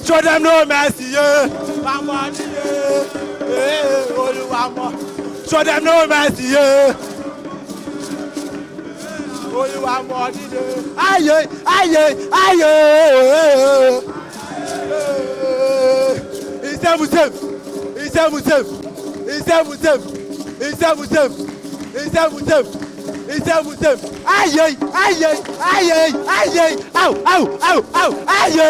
Show them no mercy, show them no mercy, only one more. Aye, aye, aye. It's aye, aye, aye, aye, ow, ow, ow, ow, aye.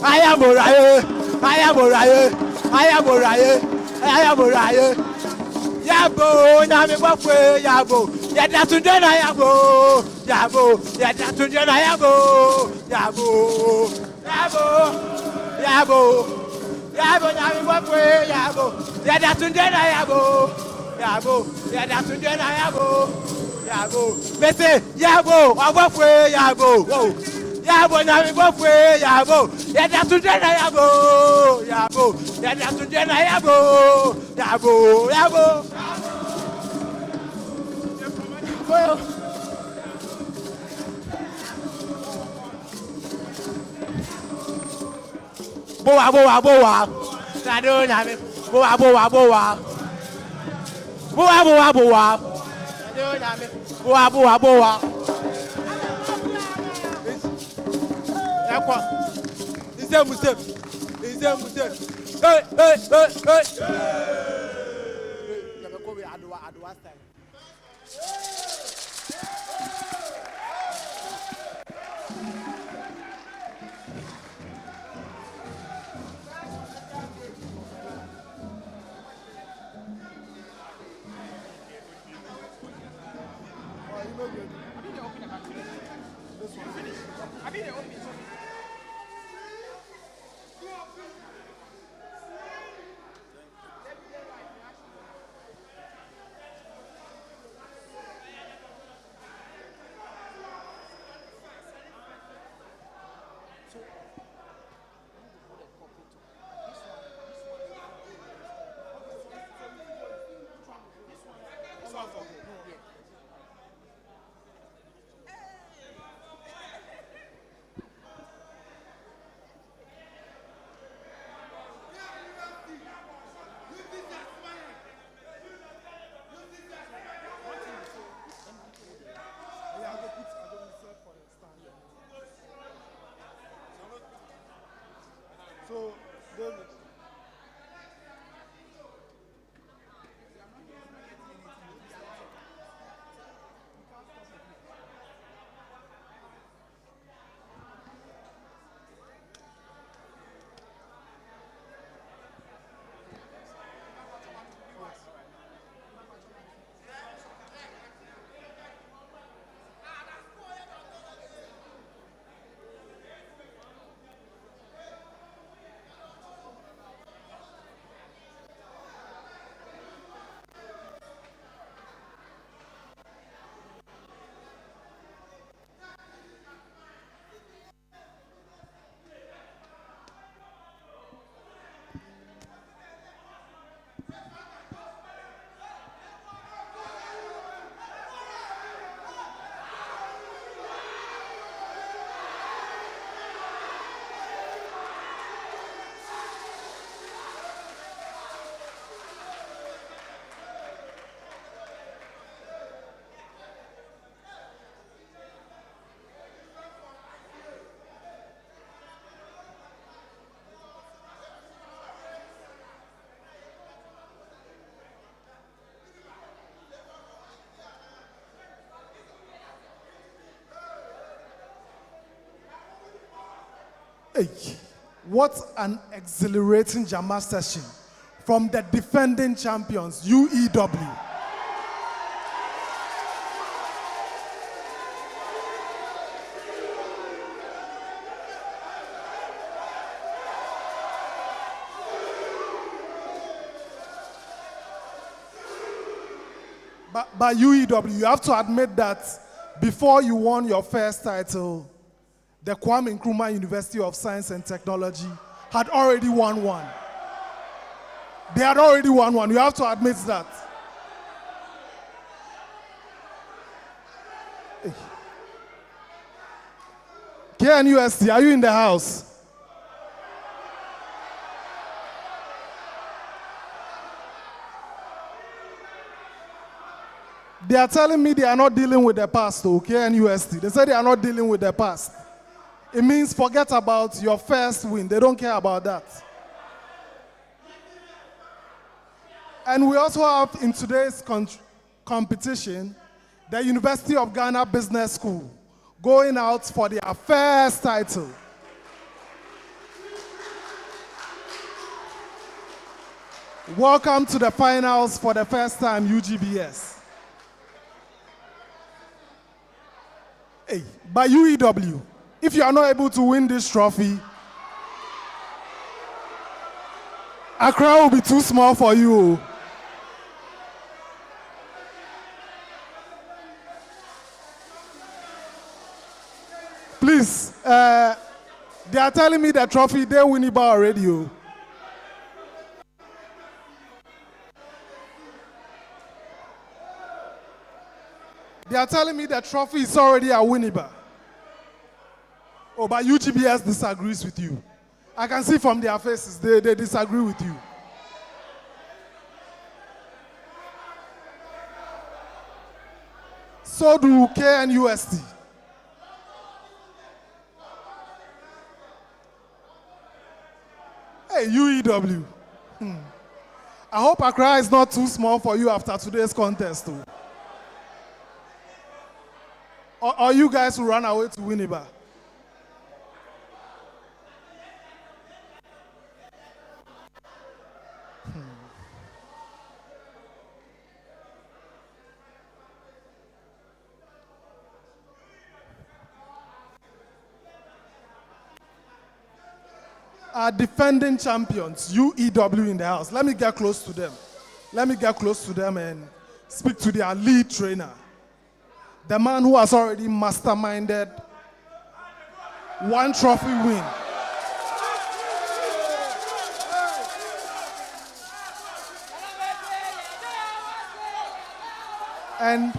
I am alright. I am alright. I am alright. I am alright. Yabo, Nami Bafwe, Yabo, Yatatundana Yabo, Yabo, Yatatundana Yabo, Yabo, Yabo, Yabo. Yabo, Nami Bafwe, Yabo, Yatatundana Yabo, Yabo, Yatatundana Yabo, Yabo, Mese, Yabo, Abafwe, Yabo, Yabo, Nami Bafwe, Yabo, Yatatundana Yabo, Yabo, Yatatundana Yabo, Yabo, Yabo. Boa, boa, boa. Sado nyame. Boa, boa, boa. Boa, boa, boa. Sado nyame. Boa, boa, boa. Yakwa. Isem. Hey. Yamekowe adwa style. So, David. Hey, what an exhilarating Jama session from the defending champions, UEW. But UEW, you have to admit that before you won your first title, the Kwame Nkrumah University of Science and Technology had already won one. They had already won one. You have to admit that. KNUST, are you in the house? They are telling me they are not dealing with the past, okay, KNUST. They said they are not dealing with the past. It means forget about your first win. They don't care about that. And we also have in today's competition, the University of Ghana Business School going out for their first title. Welcome to the finals for the first time, UGBS. Hey, by UEW, if you are not able to win this trophy, Accra will be too small for you. Please, they are telling me the trophy, they Winneba already. They are telling me the trophy is already at Winneba. Oh, but UGBS disagrees with you. I can see from their faces, they disagree with you. So do KNUST. Hey, UEW. I hope Accra is not too small for you after today's contest, too. Or you guys will run away to Winneba. Our defending champions, UEW in the house. Let me get close to them. Let me get close to them and speak to their lead trainer. The man who has already masterminded one trophy win. And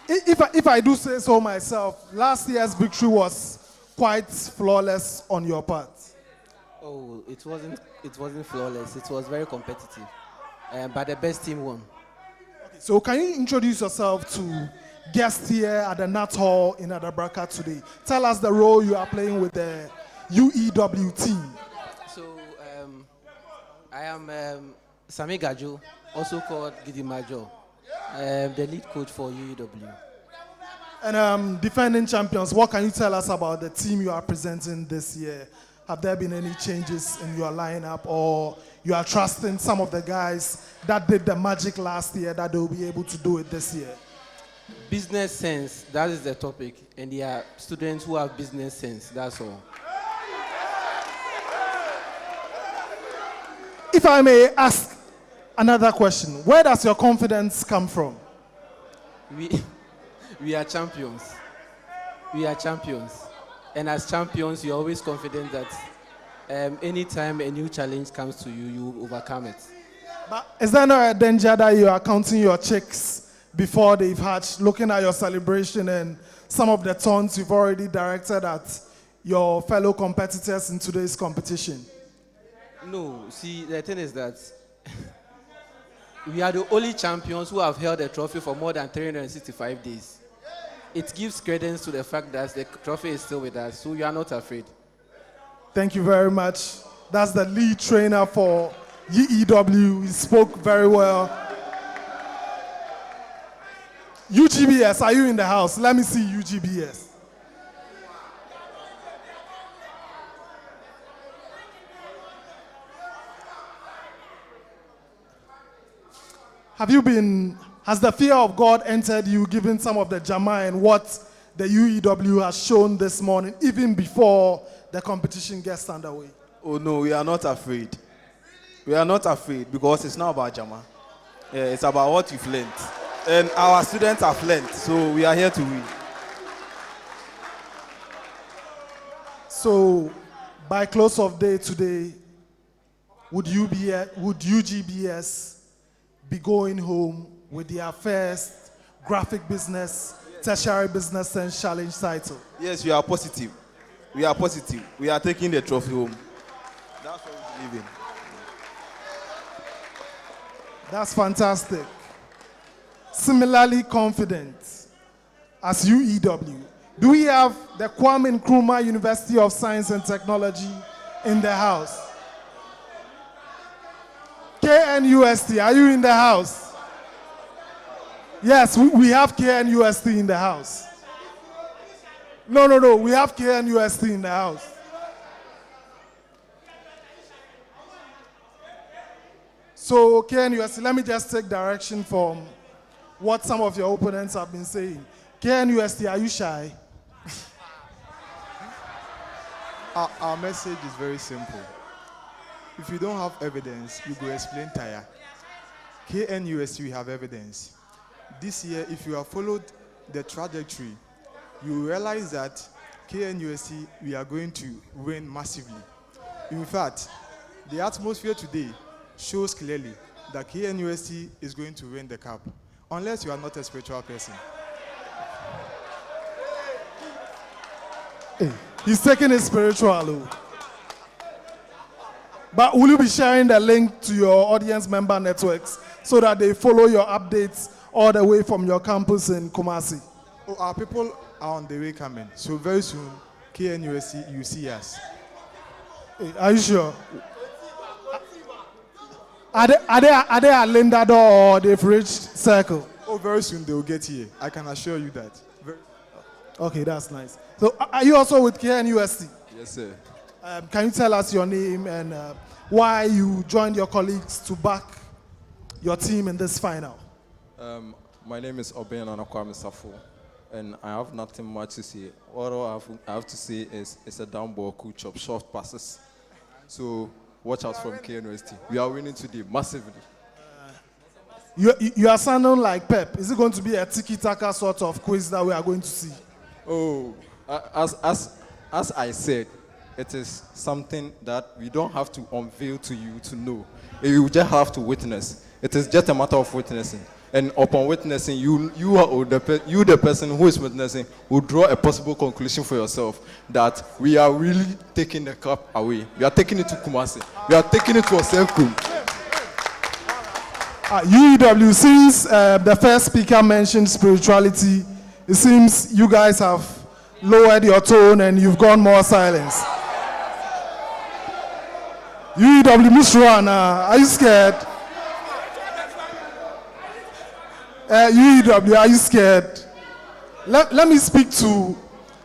if I do say so myself, last year's victory was quite flawless on your part. Oh, it wasn't flawless. It was very competitive. But the best team won. Okay, so can you introduce yourself to guests here at the Nat Hall in Adabraka today? Tell us the role you are playing with the UEW team. So I am Sami Gajo, also called Gidi Majo, the lead coach for UEW. And defending champions, what can you tell us about the team you are presenting this year? Have there been any changes in your lineup, or you are trusting some of the guys that did the magic last year that they'll be able to do it this year? Business sense, that is the topic. And there are students who have business sense, that's all. If I may ask another question, where does your confidence come from? We are champions. We are champions. And as champions, you're always confident that anytime a new challenge comes to you, you overcome it. But is there not a danger that you are counting your chicks before they've hatched, looking at your celebration and some of the taunts you've already directed at your fellow competitors in today's competition? No, see, the thing is that we are the only champions who have held a trophy for more than 365 days. It gives credence to the fact that the trophy is still with us, so you are not afraid. Thank you very much. That's the lead trainer for UEW. He spoke very well. UGBS, are you in the house? Let me see UGBS. Has the fear of God entered you, given some of the Jama and what the UEW has shown this morning, even before the competition gets underway? Oh no, we are not afraid. We are not afraid because it's not about Jama. Yeah, it's about what you've learned. And our students have learned, so we are here to win. So, by close of day today, would UGBS be going home with their first graphic business, tertiary business and challenge title? Yes, we are positive. We are positive. We are taking the trophy home. That's what we believe in. That's fantastic. Similarly confident as UEW, do we have the Kwame Nkrumah University of Science and Technology in the house? KNUST, are you in the house? Yes, we have KNUST in the house. No, we have KNUST in the house. So KNUST, let me just take direction from what some of your opponents have been saying. KNUST, are you shy? Our message is very simple. If you don't have evidence, you go explain tire. KNUST, we have evidence. This year, if you have followed the trajectory, you realize that KNUST, we are going to win massively. In fact, the atmosphere today shows clearly that KNUST is going to win the cup, unless you are not a spiritual person. Hey, he's taking it spiritual. But will you be sharing the link to your audience member networks so that they follow your updates all the way from your campus in Kumasi? Oh, our people are on the way coming. So very soon, KNUST, you see us. Are you sure? Are they at Linda Door or they've reached Circle? Oh, very soon they will get here. I can assure you that. Okay, that's nice. So are you also with KNUST? Yes, sir. Can you tell us your name and why you joined your colleagues to back your team in this final? My name is Oben Kwame Safo, and I have nothing much to say. All I have to say is it's a down ball, cool chop, short passes. So watch out from KNUST. We are winning today massively. You are sounding like Pep. Is it going to be a tiki-taka sort of quiz that we are going to see? Oh, as I said, it is something that we don't have to unveil to you to know. You just have to witness. It is just a matter of witnessing. And upon witnessing, the person who is witnessing will draw a possible conclusion for yourself that we are really taking the cup away. We are taking it to Kumasi. We are taking it to Osenkum. UEW, since the first speaker mentioned spirituality, it seems you guys have lowered your tone and you've gone more silence. UEW, Miss Ruana, are you scared? UEW, are you scared? Let me speak to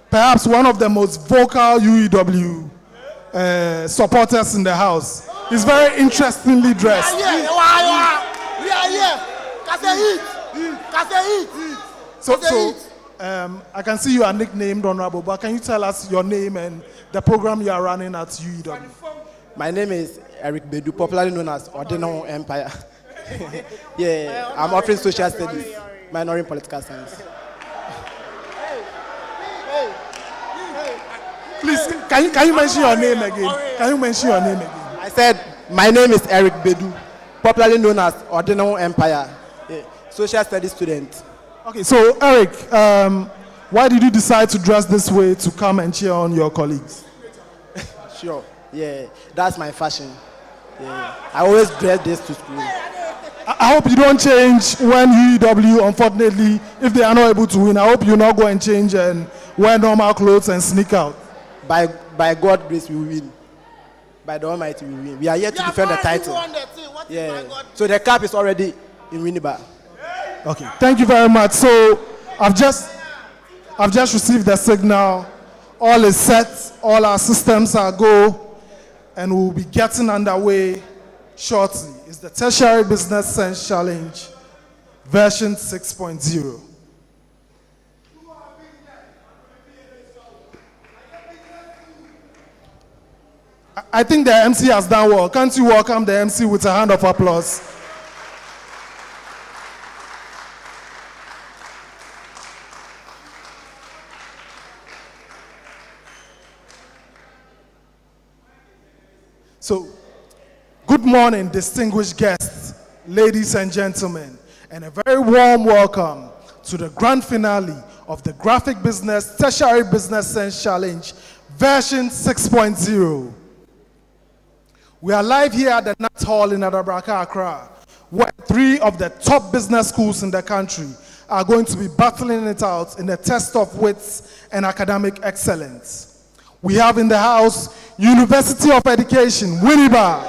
perhaps one of the most vocal UEW supporters in the house. He's very interestingly dressed. We are here. So I can see you are nicknamed Honorable, but can you tell us your name and the program you are running at UEW? My name is Eric Bedu, popularly known as Ordinal Empire. Yeah, I'm offering social studies, minor in political science. Please, can you mention your name again? Can you mention your name again? I said, my name is Eric Bedu, popularly known as Ordinal Empire, social studies student. Okay, so Eric, why did you decide to dress this way to come and cheer on your colleagues? Sure, yeah, that's my fashion. Yeah, I always dress this to school. I hope you don't change when UEW, unfortunately, if they are not able to win. I hope you not go and change and wear normal clothes and sneak out. By God's grace, we will win. By the Almighty, we will win. We are here to defend the title. Yeah. So the cap is already in Winneba. Okay. Thank you very much. So I've just received the signal. All is set. All our systems are go, and we'll be getting underway shortly. It's the Tertiary Business Sense Challenge, version 6.0. I think the MC has done well. Can't you welcome the MC with a hand of applause? So, good morning, distinguished guests, ladies and gentlemen, and a very warm welcome to the grand finale of the Graphic Business Tertiary Business Sense Challenge, version 6.0. We are live here at the Nat Hall in Adabraka, Accra, where 3 of the top business schools in the country are going to be battling it out in a test of wits and academic excellence. We have in the house University of Education, Winneba.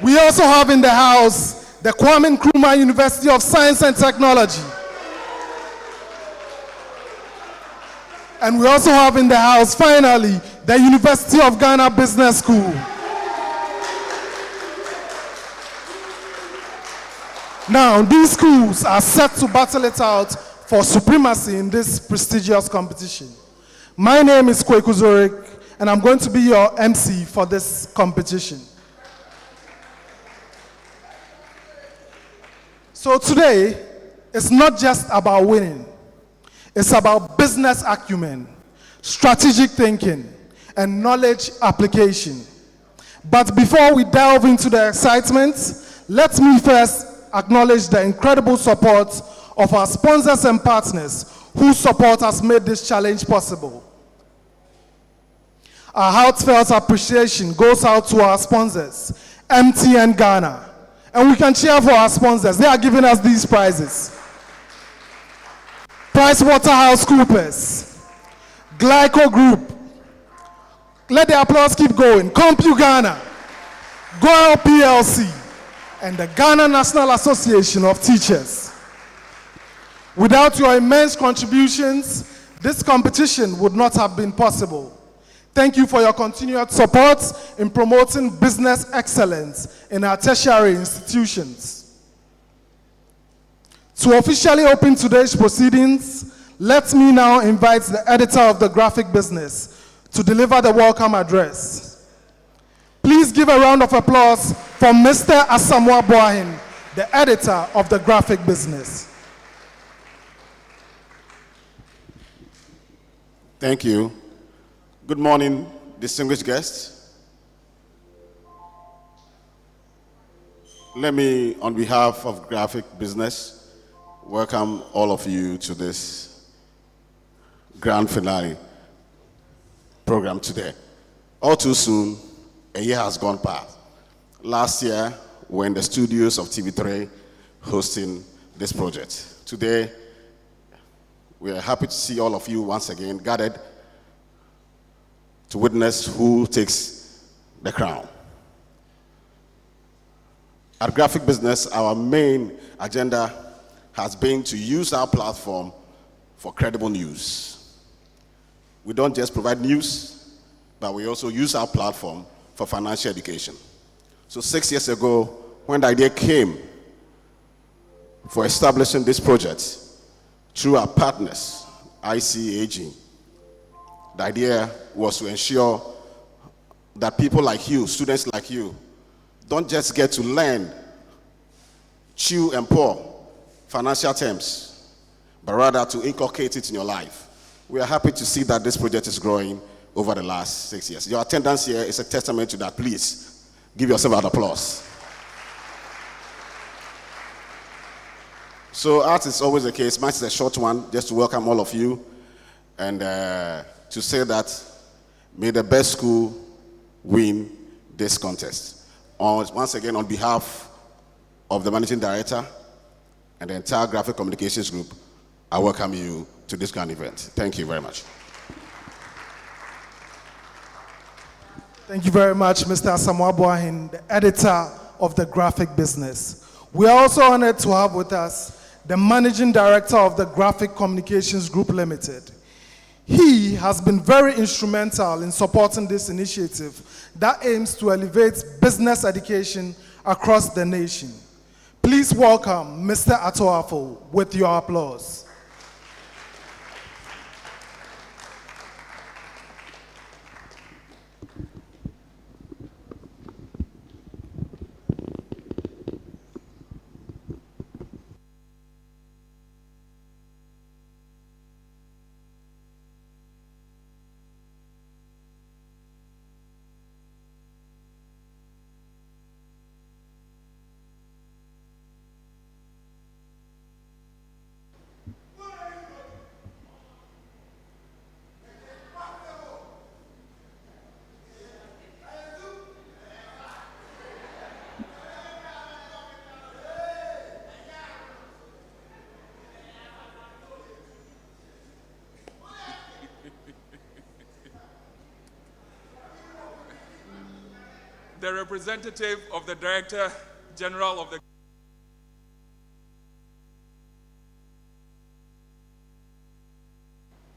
We also have in the house the Nkrumah University of Science and Technology. And we also have in the house, finally, the University of Ghana Business School. Now, these schools are set to battle it out for supremacy in this prestigious competition. My name is Kweku Zorik, and I'm going to be your MC for this competition. So today, it's not just about winning. It's about business acumen, strategic thinking, and knowledge application. But before we delve into the excitement, let me first acknowledge the incredible support of our sponsors and partners whose support has made this challenge possible. Our heartfelt appreciation goes out to our sponsors, MTN Ghana. And we can cheer for our sponsors. They are giving us these prizes. PricewaterhouseCoopers, Glyco Group, let the applause keep going, Compu Ghana, Goyle PLC, and the Ghana National Association of Teachers. Without your immense contributions, this competition would not have been possible. Thank you for your continued support in promoting business excellence in our tertiary institutions. To officially open today's proceedings, let me now invite the editor of the graphic business to deliver the welcome address. Please give a round of applause for Mr. Asamoah Boahen, the editor of the graphic business. Thank you. Good morning, distinguished guests. Let me, on behalf of graphic business, welcome all of you to this grand finale program today. All too soon, a year has gone past. Last year, we were in the studios of TV3 hosting this project. Today, we are happy to see all of you once again gathered to witness who takes the crown. At graphic business, our main agenda has been to use our platform for credible news. We don't just provide news, but we also use our platform for financial education. So 6 years ago, when the idea came for establishing this project through our partners, ICAG, the idea was to ensure that people like you, students like you, don't just get to learn, chew and pour financial terms, but rather to inculcate it in your life. We are happy to see that this project is growing over the last 6 years. Your attendance here is a testament to that. Please give yourself an applause. So as is always the case, mine is a short one, just to welcome all of you and to say that may the best school win this contest. Once again, on behalf of the Managing Director and the entire Graphic Communications Group, I welcome you to this grand event. Thank you very much. Thank you very much, Mr. Asamoah Boahen, the editor of the graphic business. We are also honored to have with us the Managing Director of the Graphic Communications Group Limited. He has been very instrumental in supporting this initiative that aims to elevate business education across the nation. Please welcome Mr. Atoafo with your applause. The representative of the Director General of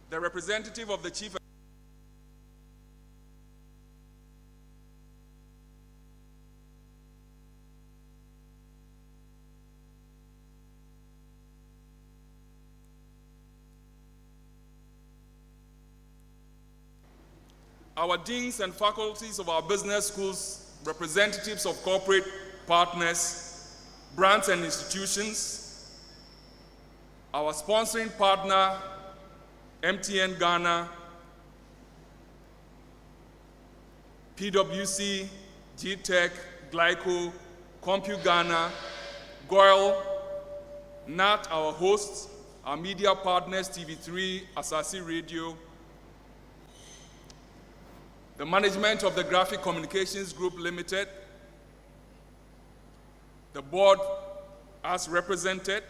the representative of the Chief our deans and faculties of our business schools, representatives of corporate partners, brands and institutions, our sponsoring partner, MTN Ghana, PwC, GTech, Glyco, Compu Ghana, Goyle, NAT, our hosts, our media partners, TV3, Asasi Radio, the management of the Graphic Communications Group Limited, the board as represented,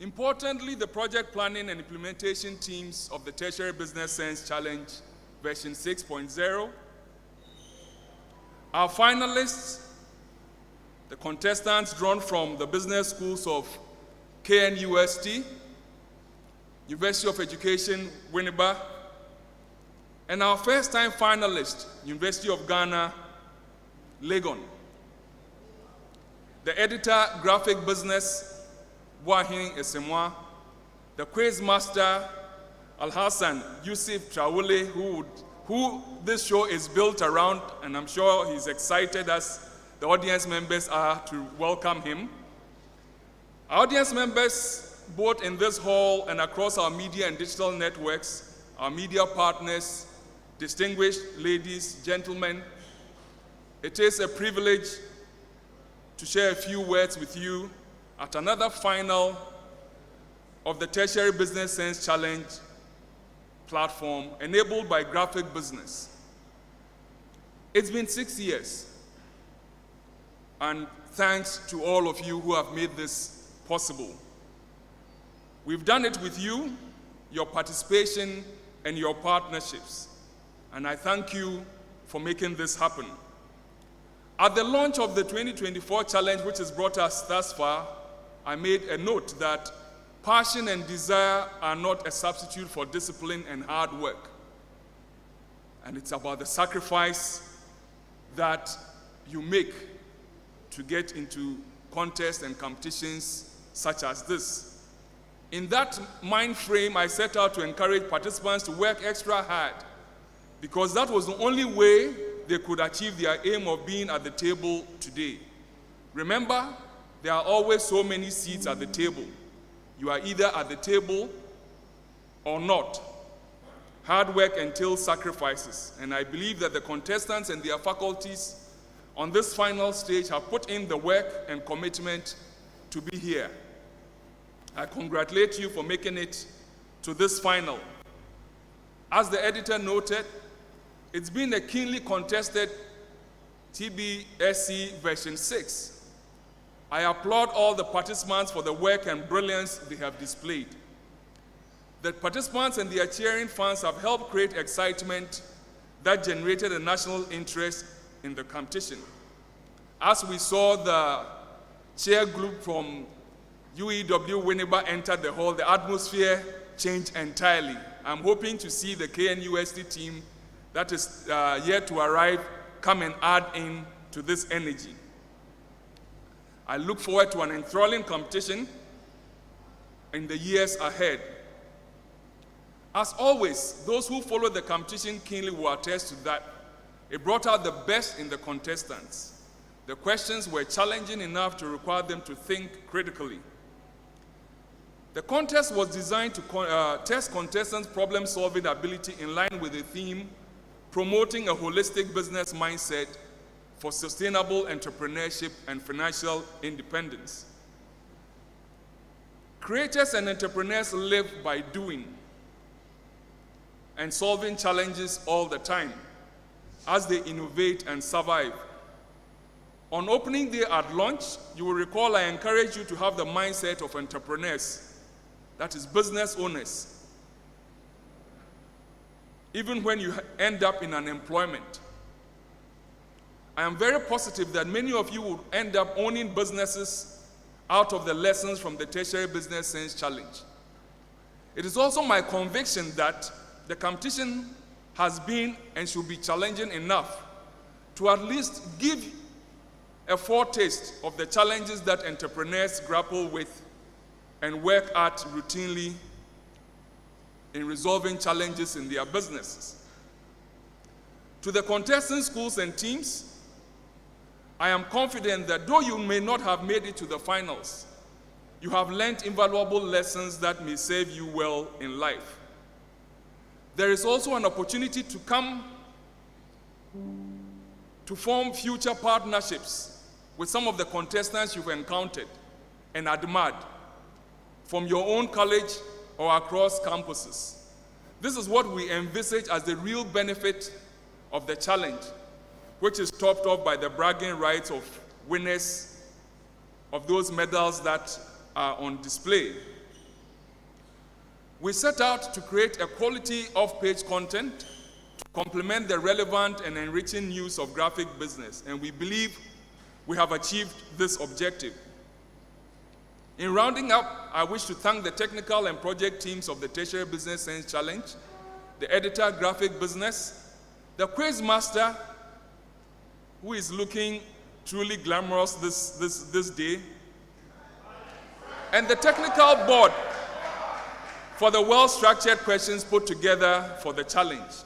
importantly, the project planning and implementation teams of the Tertiary Business Science Challenge version 6.0, our finalists, the contestants drawn from the business schools of KNUST, University of Education, Winneba, and our first-time finalist, University of Ghana, Legon. The editor, Graphic Business, Wahin Esemwa, the quiz master, Al-Hassan Yusuf Traore, who this show is built around, and I'm sure he's excited as the audience members are to welcome him. Our audience members, both in this hall and across our media and digital networks, our media partners, distinguished ladies, gentlemen, it is a privilege to share a few words with you at another final of the Tertiary Business Science Challenge platform enabled by Graphic Business. It's been 6 years, and thanks to all of you who have made this possible. We've done it with you, your participation, and your partnerships, and I thank you for making this happen. At the launch of the 2024 challenge, which has brought us thus far, I made a note that passion and desire are not a substitute for discipline and hard work. And it's about the sacrifice that you make to get into contests and competitions such as this. In that mind frame, I set out to encourage participants to work extra hard, because that was the only way they could achieve their aim of being at the table today. Remember, there are always so many seats at the table. You are either at the table or not. Hard work entails sacrifices, and I believe that the contestants and their faculties on this final stage have put in the work and commitment to be here. I congratulate you for making it to this final. As the editor noted, it's been a keenly contested TBSC version 6. I applaud all the participants for the work and brilliance they have displayed. The participants and their cheering fans have helped create excitement that generated a national interest in the competition. As we saw the cheer group from UEW Winneba enter the hall, the atmosphere changed entirely. I'm hoping to see the KNUST team that is yet to arrive come and add in to this energy. I look forward to an enthralling competition in the years ahead. As always, those who follow the competition keenly will attest to that. It brought out the best in the contestants. The questions were challenging enough to require them to think critically. The contest was designed to test contestants' problem-solving ability in line with the theme, promoting a holistic business mindset for sustainable entrepreneurship and financial independence. Creators and entrepreneurs live by doing and solving challenges all the time as they innovate and survive. On opening day at launch, you will recall I encourage you to have the mindset of entrepreneurs, that is business owners, even when you end up in unemployment. I am very positive that many of you will end up owning businesses out of the lessons from the Tertiary Business Science Challenge. It is also my conviction that the competition has been and should be challenging enough to at least give a foretaste of the challenges that entrepreneurs grapple with and work at routinely in resolving challenges in their businesses. To the contestant schools and teams, I am confident that though you may not have made it to the finals, you have learned invaluable lessons that may serve you well in life. There is also an opportunity to come to form future partnerships with some of the contestants you've encountered and admired. from your own college or across campuses. This is what we envisage as the real benefit of the challenge, which is topped off by the bragging rights of winners of those medals that are on display. We set out to create a quality off-page content to complement the relevant and enriching news of graphic business, and we believe we have achieved this objective. In rounding up, I wish to thank the technical and project teams of the Tertiary Business Science Challenge, the editor, graphic business, the quiz master, who is looking truly glamorous this day, and the technical board for the well-structured questions put together for the challenge.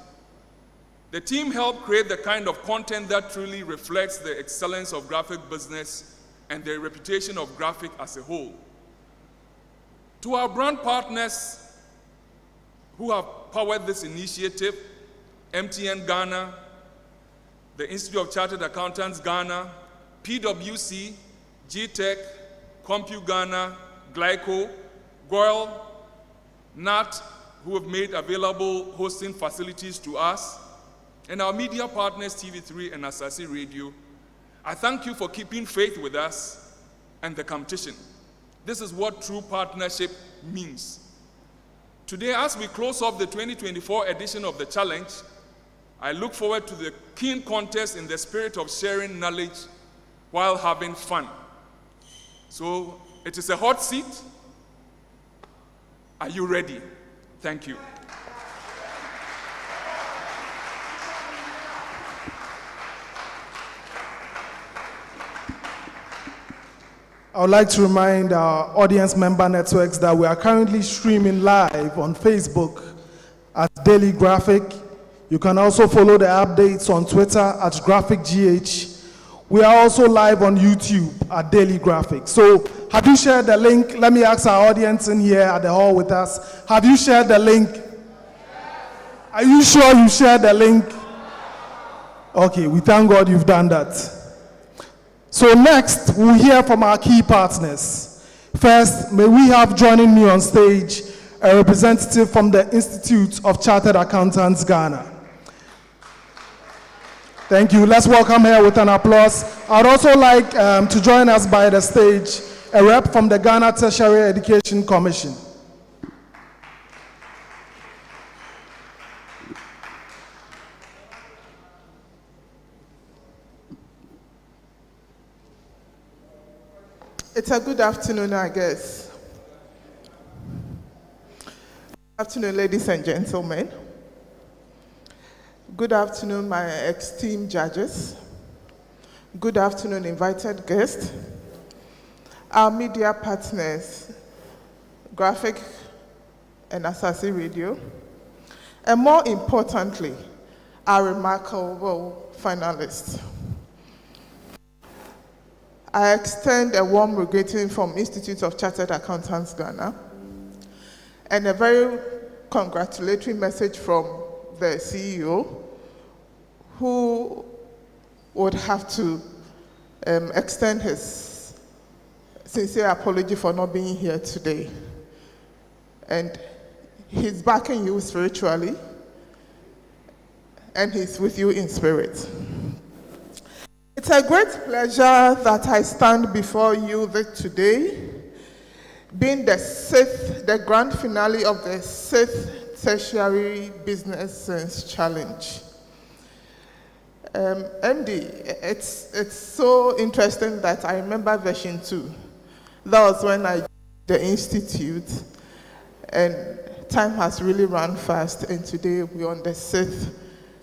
The team helped create the kind of content that truly reflects the excellence of graphic business and the reputation of graphic as a whole. To our brand partners who have powered this initiative, MTN Ghana, the Institute of Chartered Accountants Ghana, PwC, GTech, Compu Ghana, Glyco, Goil, NAT, who have made available hosting facilities to us, and our media partners, TV3 and Asasi Radio, I thank you for keeping faith with us and the competition. This is what true partnership means. Today, as we close off the 2024 edition of the challenge, I look forward to the keen contest in the spirit of sharing knowledge while having fun. So it is a hot seat. Are you ready? Thank you. I would like to remind our audience member networks that we are currently streaming live on Facebook at Daily Graphic. You can also follow the updates on Twitter at GraphicGH. We are also live on YouTube at Daily Graphic. So have you shared the link? Let me ask our audience in here at the hall with us. Have you shared the link? Are you sure you shared the link? Okay, we thank God you've done that. So next, we'll hear from our key partners. First, may we have joining me on stage a representative from the Institute of Chartered Accountants Ghana. Thank you. Let's welcome her with an applause. I'd also like to join us by the stage a rep from the Ghana Tertiary Education Commission. It's a good afternoon, I guess. Good afternoon, ladies and gentlemen. Good afternoon, my esteemed judges. Good afternoon, invited guests. Our media partners, Graphic and Asasi Radio. And more importantly, our remarkable finalists. I extend a warm greeting from Institute of Chartered Accountants Ghana and a very congratulatory message from the CEO, who would have to extend his sincere apology for not being here today. And he's backing you spiritually, and he's with you in spirit. It's a great pleasure that I stand before you today, being the grand finale of the 6th Tertiary Business Science Challenge. MD, it's so interesting that I remember version 2. That was when I joined the Institute, and time has really run fast, and today we're on the 6th,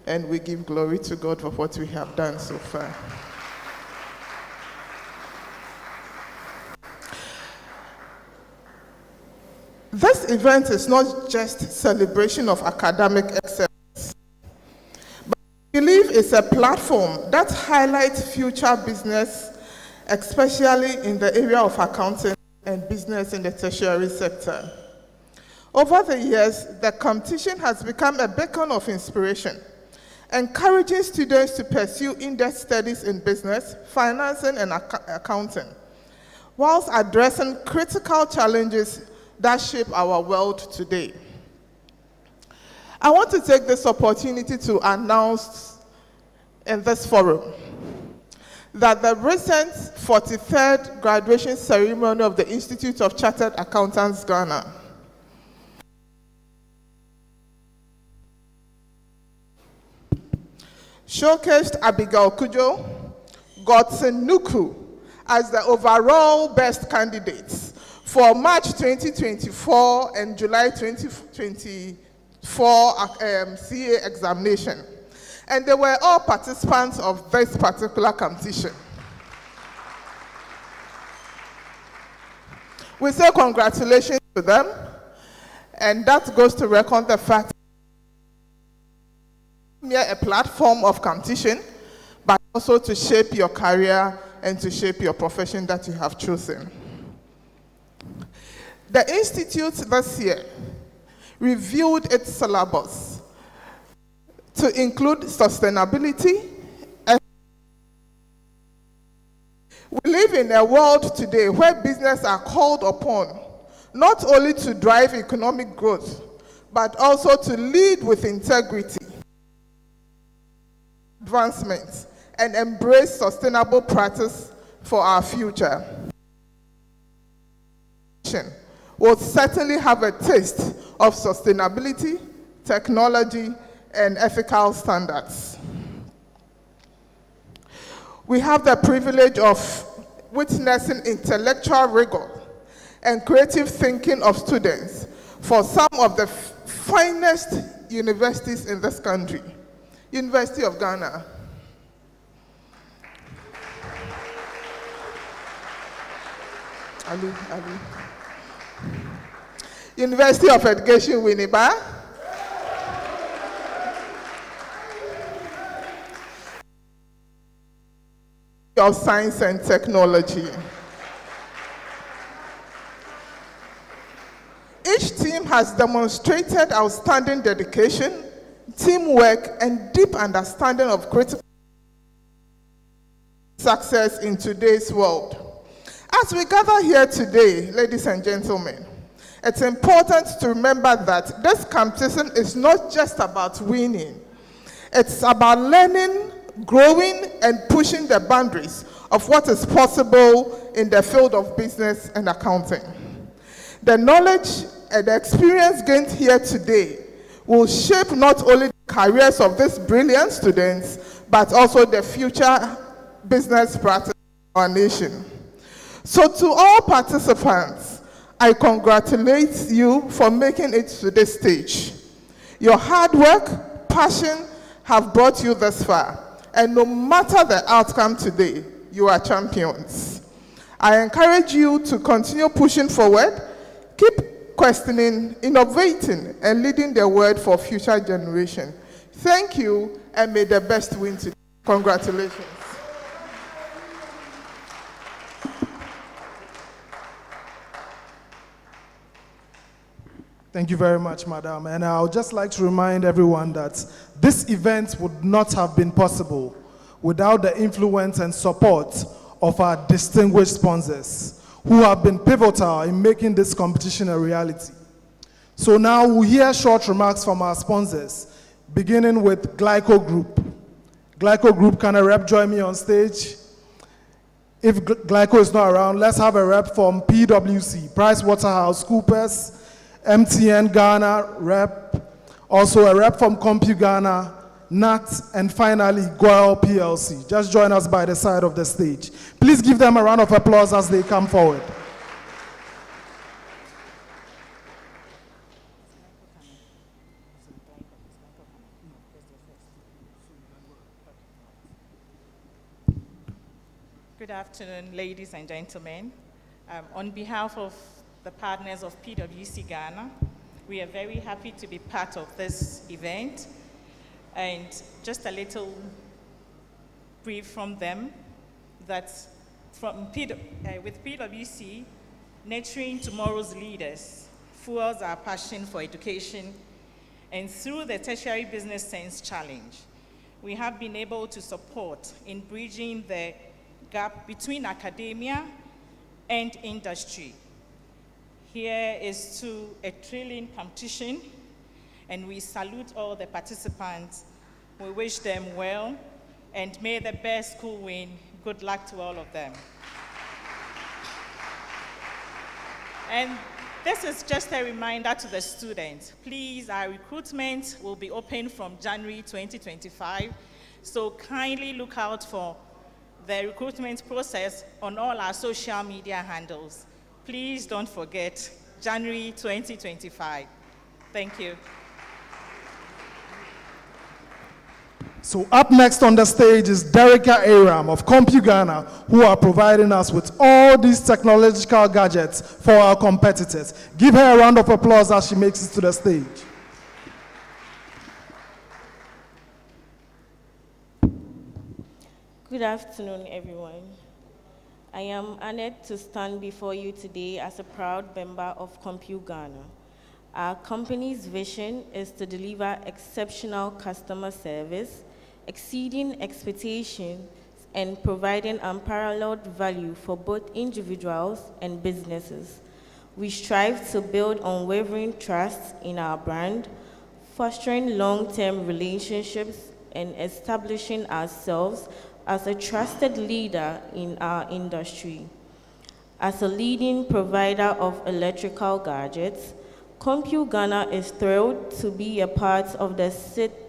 and we give glory to God for what we have done so far. This event is not just a celebration of academic excellence, but I believe it's a platform that highlights future business, especially in the area of accounting and business in the tertiary sector. Over the years, the competition has become a beacon of inspiration, encouraging students to pursue in-depth studies in business, financing, and accounting, whilst addressing critical challenges that shape our world today. I want to take this opportunity to announce in this forum that the recent 43rd graduation ceremony of the Institute of Chartered Accountants, Ghana, showcased Abigail Kujo, Godson Nuku as the overall best candidates for March 2024 and July 2024 CA examination. And they were all participants of this particular competition. We say congratulations to them, and that goes to reckon the fact that a platform of competition, but also to shape your career and to shape your profession that you have chosen. The Institute this year reviewed its syllabus to include sustainability. We live in a world today where businesses are called upon not only to drive economic growth, but also to lead with integrity, advancement, and embrace sustainable practice for our future. Will certainly have a taste of sustainability, technology, and ethical standards. We have the privilege of witnessing intellectual rigor and creative thinking of students for some of the finest universities in this country. University of Ghana. Ali. University of Education, Winneba. Of Science and Technology. Each team has demonstrated outstanding dedication, teamwork, and deep understanding of critical success in today's world. As we gather here today, ladies and gentlemen, it's important to remember that this competition is not just about winning. It's about learning, growing, and pushing the boundaries of what is possible in the field of business and accounting. The knowledge and the experience gained here today will shape not only the careers of these brilliant students, but also the future business practice of our nation. So to all participants, I congratulate you for making it to this stage. Your hard work, passion have brought you this far. And no matter the outcome today, you are champions. I encourage you to continue pushing forward, keep questioning, innovating, and leading the world for future generations. Thank you, and may the best win today. Congratulations. Thank you very much, Madam. And I would just like to remind everyone that this event would not have been possible without the influence and support of our distinguished sponsors, who have been pivotal in making this competition a reality. So now we'll hear short remarks from our sponsors, beginning with Glyco Group. Glyco Group, can a rep join me on stage? If Glyco is not around, let's have a rep from PwC, PricewaterhouseCoopers, MTN Ghana rep, also a rep from Compu Ghana, NAT, and finally Goel PLC. Just join us by the side of the stage. Please give them a round of applause as they come forward. Good afternoon, ladies and gentlemen. On behalf of the partners of PwC Ghana, we are very happy to be part of this event. And just a little brief from them, that with PwC, nurturing tomorrow's leaders fuels our passion for education, and through the Tertiary Business Sense Challenge, we have been able to support in bridging the gap between academia and industry. Here is to a thrilling competition, and we salute all the participants. We wish them well, and may the best school win. Good luck to all of them. And this is just a reminder to the students. Please, our recruitment will be open from January 2025, so kindly look out for the recruitment process on all our social media handles. Please don't forget, January 2025. Thank you. So up next on the stage is Derricka Aram of Ghana, who are providing us with all these technological gadgets for our competitors. Give her a round of applause as she makes it to the stage. Good afternoon, everyone. I am honored to stand before you today as a proud member of Ghana. Our company's vision is to deliver exceptional customer service, exceeding expectations, and providing unparalleled value for both individuals and businesses. We strive to build unwavering trust in our brand, fostering long-term relationships, and establishing ourselves as a trusted leader in our industry. As a leading provider of electrical gadgets, Ghana is thrilled to be a part of the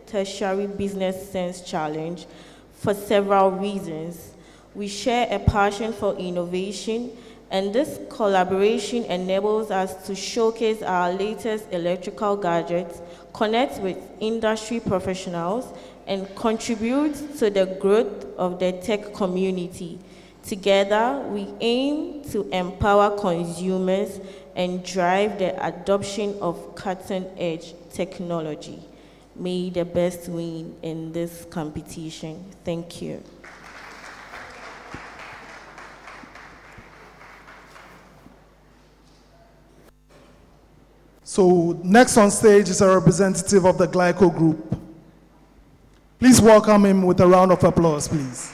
Tertiary Business Sense Challenge for several reasons. We share a passion for innovation, and this collaboration enables us to showcase our latest electrical gadgets, connect with industry professionals, and contribute to the growth of the tech community. Together, we aim to empower consumers and drive the adoption of cutting-edge technology. May the best win in this competition. Thank you. So next on stage is a representative of the Glyco Group. Please welcome him with a round of applause, please.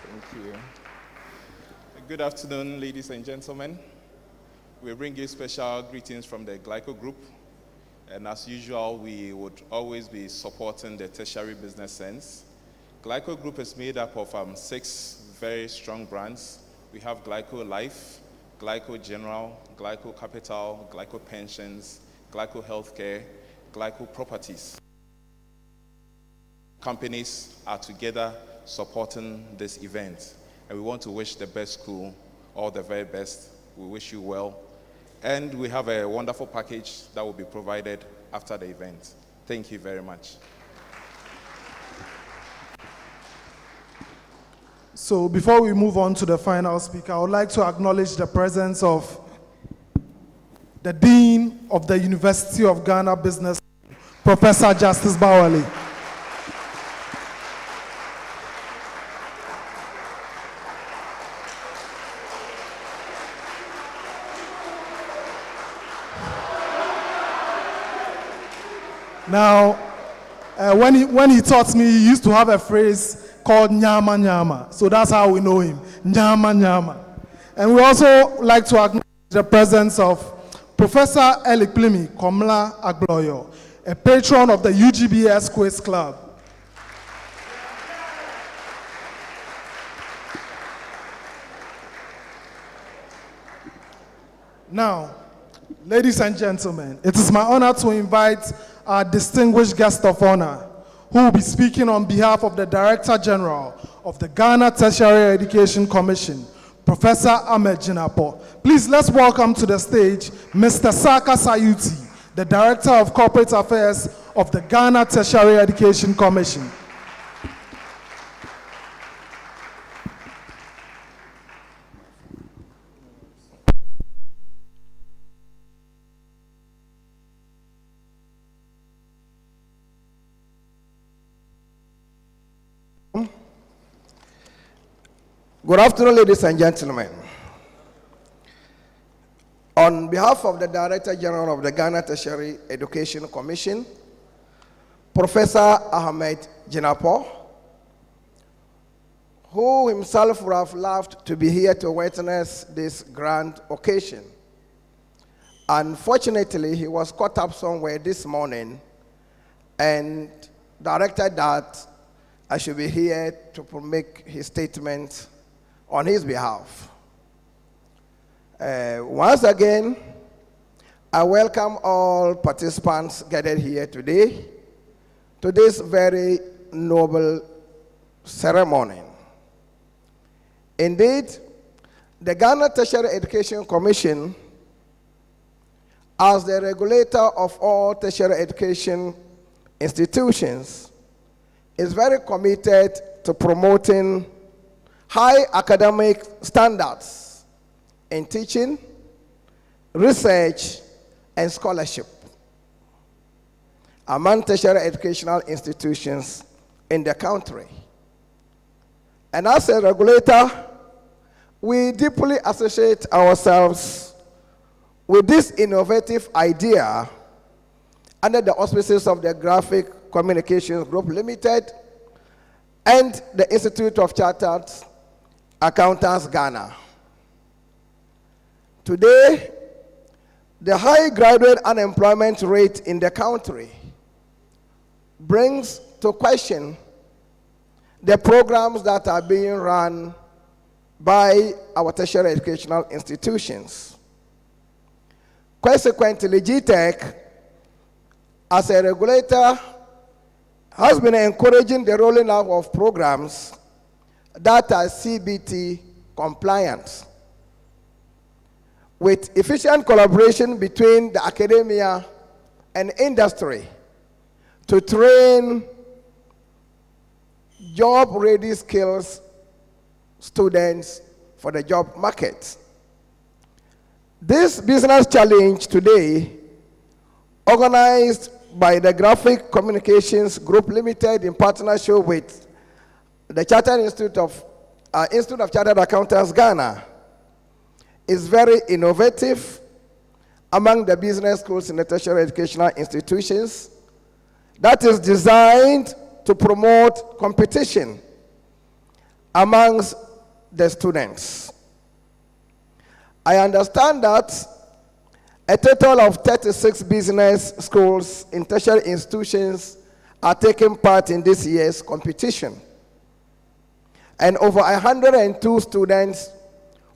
Thank you. Good afternoon, ladies and gentlemen. We bring you special greetings from the Glyco Group. And as usual, we would always be supporting the tertiary business sense. Glyco Group is made up of 6 very strong brands. We have Glyco Life, Glyco General, Glyco Capital, Glyco Pensions, Glyco Healthcare, Glyco Properties. Companies are together supporting this event. And we want to wish the best school all the very best. We wish you well. And we have a wonderful package that will be provided after the event. Thank you very much. So before we move on to the final speaker, I would like to acknowledge the presence of the Dean of the University of Ghana Business, Professor Justice Bawale. Now, when he taught me, he used to have a phrase called Nyama Nyama. So that's how we know him, Nyama Nyama. And we also like to acknowledge the presence of Professor Elikplimi Komla Agloyo, a patron of the UGBS Quiz Club. Now, ladies and gentlemen, it is my honor to invite our distinguished guest of honor, who will be speaking on behalf of the Director General of the Ghana Tertiary Education Commission, Professor Ahmed Jinapor. Please let's welcome to the stage Mr. Saka Sayuti, the Director of Corporate Affairs of the Ghana Tertiary Education Commission. Good afternoon, ladies and gentlemen. On behalf of the Director General of the Ghana Tertiary Education Commission, Professor Ahmed Jinapor, who himself would have loved to be here to witness this grand occasion, Unfortunately, he was caught up somewhere this morning and directed that I should be here to make his statement on his behalf. Once again, I welcome all participants gathered here today to this very noble ceremony. Indeed, the Ghana Tertiary Education Commission, as the regulator of all tertiary education institutions, is very committed to promoting high academic standards in teaching, research, and scholarship among tertiary educational institutions in the country. And as a regulator, we deeply associate ourselves with this innovative idea under the auspices of the Graphic Communications Group Limited and the Institute of Chartered Accountants Ghana. Today, the high graduate unemployment rate in the country brings to question the programs that are being run by our tertiary educational institutions. Consequently, GTEC, as a regulator, has been encouraging the rolling out of programs that are CBT compliant, with efficient collaboration between the academia and industry to train job-ready skills students for the job market. This business challenge today, organized by the Graphic Communications Group Limited in partnership with the Chartered Institute of Chartered Accountants Ghana, is very innovative among the business schools in the tertiary educational institutions that is designed to promote competition amongst the students. I understand that a total of 36 business schools in tertiary institutions are taking part in this year's competition. And over 102 students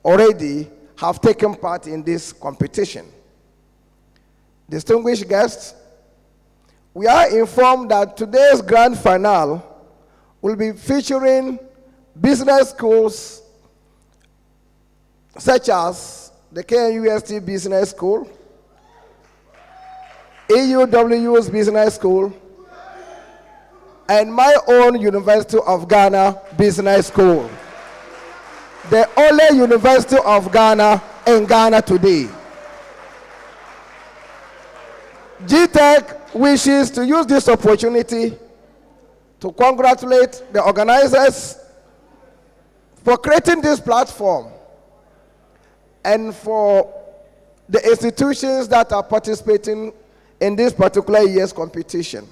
already have taken part in this competition. Distinguished guests, we are informed that today's grand finale will be featuring business schools such as the KNUST Business School, EUW's Business School, and my own University of Ghana Business School, the only University of Ghana in Ghana today. GTEC wishes to use this opportunity to congratulate the organizers for creating this platform and for the institutions that are participating in this particular year's competition.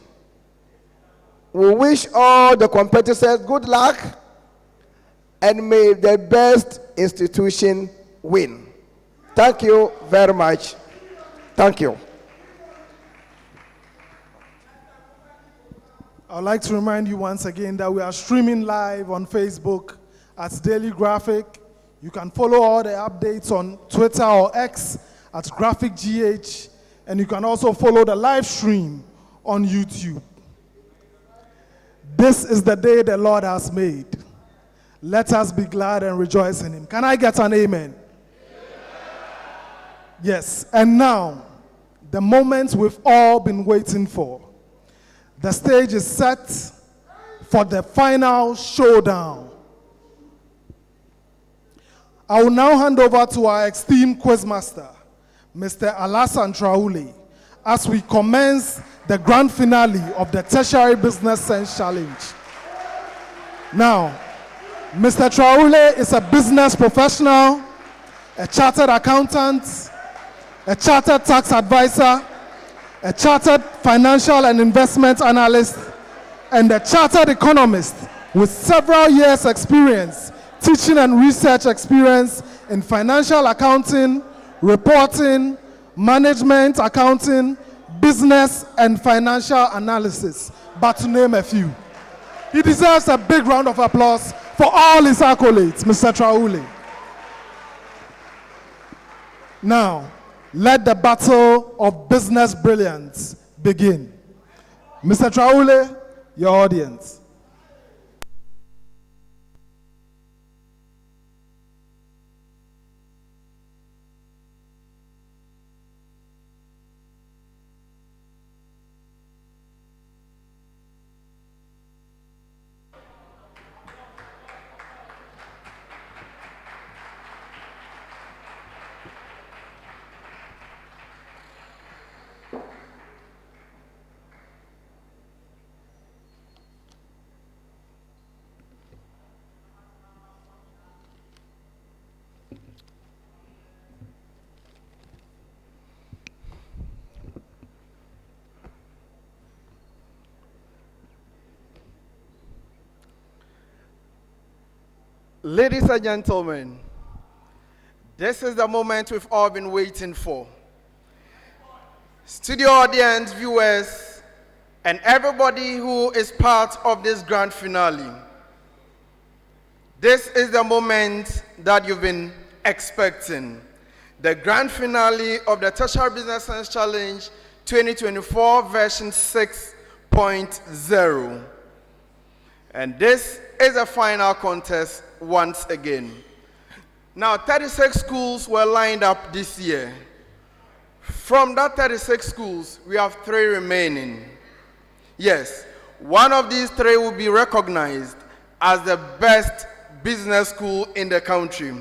We wish all the competitors good luck and may the best institution win. Thank you very much. Thank you. I'd like to remind you once again that we are streaming live on Facebook at Daily Graphic. You can follow all the updates on Twitter or X at GraphicGH, and you can also follow the live stream on YouTube. This is the day the Lord has made. Let us be glad and rejoice in him. Can I get an amen? Yes, and now, the moment we've all been waiting for. The stage is set for the final showdown. I will now hand over to our esteemed quizmaster, Mr. Alassane Traoré, as we commence the grand finale of the Tertiary Business Sense Challenge. Now, Mr. Traoré is a business professional, a chartered accountant, a chartered tax advisor, a chartered financial and investment analyst, and a chartered economist with several years' experience, teaching and research experience in financial accounting, reporting, management, accounting, business, and financial analysis, but to name a few. He deserves a big round of applause for all his accolades, Mr. Traore. Now, let the battle of business brilliance begin. Mr. Traore, your audience. Ladies and gentlemen, this is the moment we've all been waiting for. Studio audience, viewers, and everybody who is part of this grand finale. This is the moment that you've been expecting. The grand finale of the Tertiary Business Science Challenge 2024 version 6.0. And this is a final contest once again. Now, 36 schools were lined up this year. From that 36 schools, we have 3 remaining. Yes, one of these 3 will be recognized as the best business school in the country.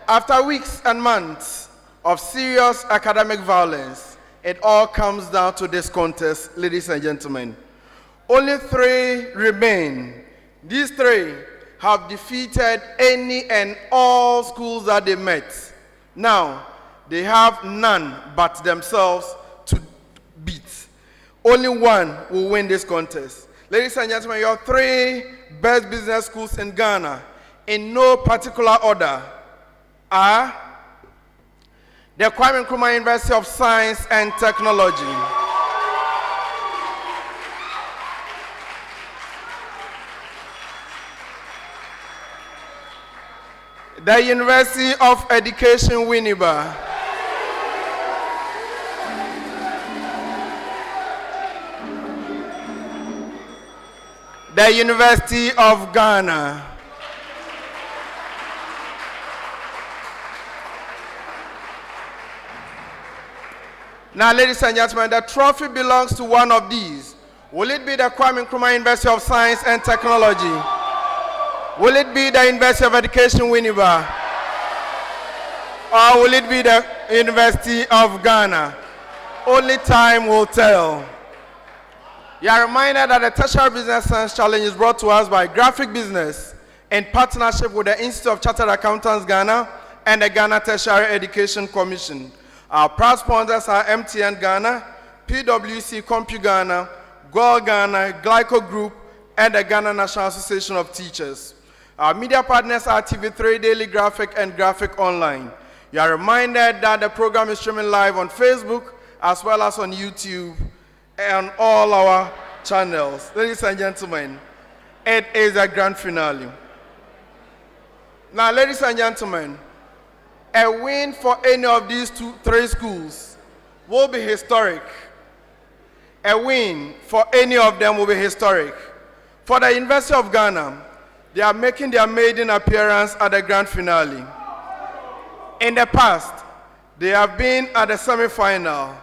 After weeks and months of serious academic violence, it all comes down to this contest, ladies and gentlemen. Only 3 remain. These 3 have defeated any and all schools that they met. Now, they have none but themselves to beat. Only one will win this contest. Ladies and gentlemen, your 3 best business schools in Ghana, in no particular order, are the Kwame Nkrumah University of Science and Technology, the University of Education Winneba, the University of Ghana, now, ladies and gentlemen, the trophy belongs to one of these. Will it be the Kwame Nkrumah University of Science and Technology? Will it be the University of Education Winneba? Or will it be the University of Ghana? Only time will tell. You are reminded that the Tertiary Business Science Challenge is brought to us by Graphic Business in partnership with the Institute of Chartered Accountants Ghana and the Ghana Tertiary Education Commission. Our proud sponsors are MTN Ghana, PwC Compu Ghana, Gold Ghana, Glyco Group, and the Ghana National Association of Teachers. Our media partners are TV3, Daily Graphic, and Graphic Online. You are reminded that the program is streaming live on Facebook, as well as on YouTube, and all our channels. Ladies and gentlemen, it is a grand finale. Now, ladies and gentlemen, a win for any of these 3 schools will be historic. A win for any of them will be historic. For the University of Ghana, they are making their maiden appearance at the grand finale. In the past, they have been at the semi-final.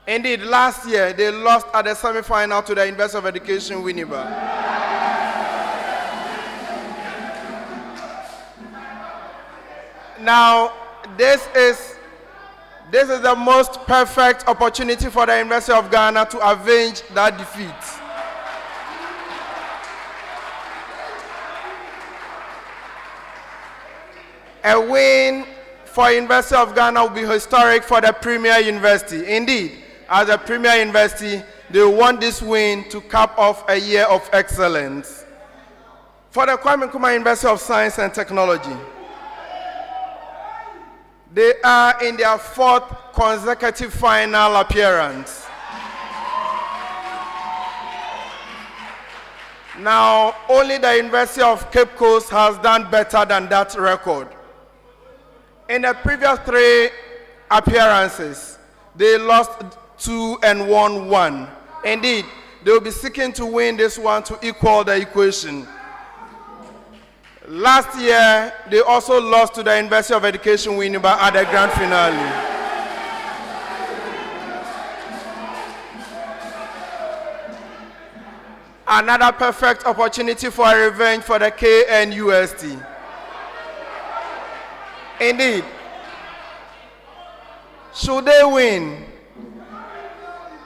Indeed, last year, they lost at the semi-final to the University of Education Winneba. Now, this is the most perfect opportunity for the University of Ghana to avenge that defeat. A win for University of Ghana will be historic for the Premier University. Indeed, as a Premier University, they want this win to cap off a year of excellence. For the Kwame Nkrumah University of Science and Technology, They are in their 4th consecutive final appearance. Now, only the University of Cape Coast has done better than that record. In the previous 3 appearances, they lost 2 and won 1. Indeed, they will be seeking to win this one to equal the equation. Last year, they also lost to the University of Education Winneba at the grand finale. Another perfect opportunity for a revenge for the KNUST. Indeed, should they win,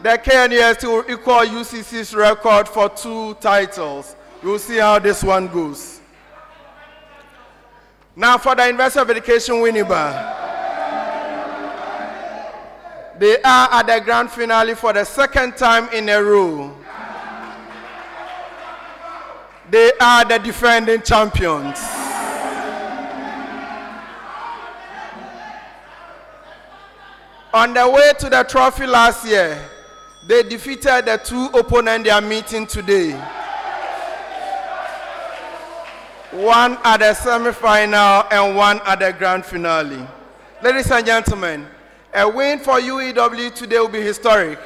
the KNUST will equal UCC's record for 2 titles. We'll see how this one goes. Now for the University of Education Winneba. They are at the grand finale for the 2nd time in a row. They are the defending champions. On the way to the trophy last year, they defeated the 2 opponents they are meeting today. One at the semi-final and one at the grand finale. Ladies and gentlemen, a win for UEW today will be historic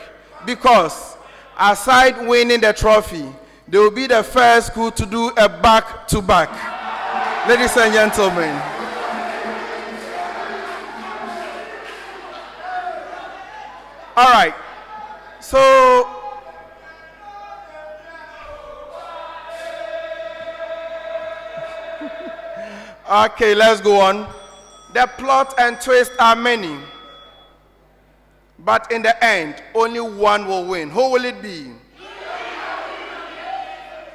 because aside winning the trophy, they will be the first school to do a back-to-back. Ladies and gentlemen. All right. So, okay, let's go on. The plot and twist are many, but in the end, only one will win. Who will it be?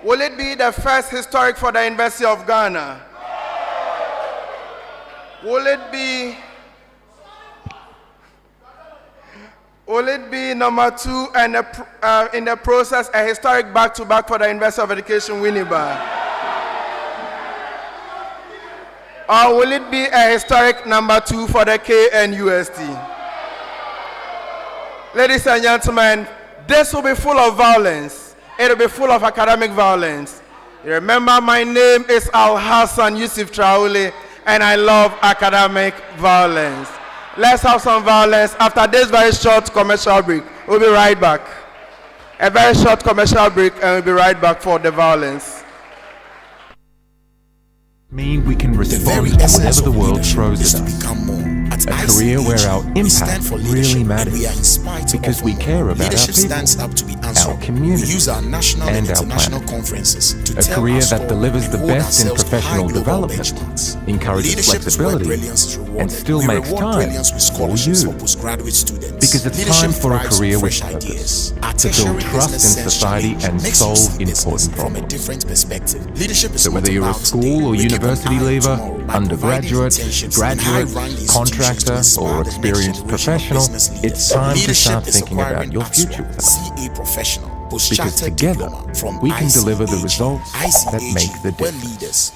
Will it be the first historic for the University of Ghana? Will it be number 2 and in the process a historic back-to-back for the University of Education Winneba? Or will it be a historic number 2 for the KNUST? Ladies and gentlemen, this will be full of violence. It will be full of academic violence. Remember, my name is Al-Hassan Yusuf Traore, and I love academic violence. Let's have some violence after this very short commercial break. We'll be right back. A very short commercial break, and we'll be right back for the violence. Mean we can respond to whatever the world throws at us. A career where our impact really matters because we care about our people, our community, and our planet. A career that delivers the best in professional development, encourages flexibility, and still makes time for you. Because it's time for a career with purpose, to build trust in society and solve important problems. So whether you're a school or university leaver, undergraduate, graduate, contractor, or experienced professional, it's time to start thinking about your future with us. Because together, we can deliver the results that make the difference.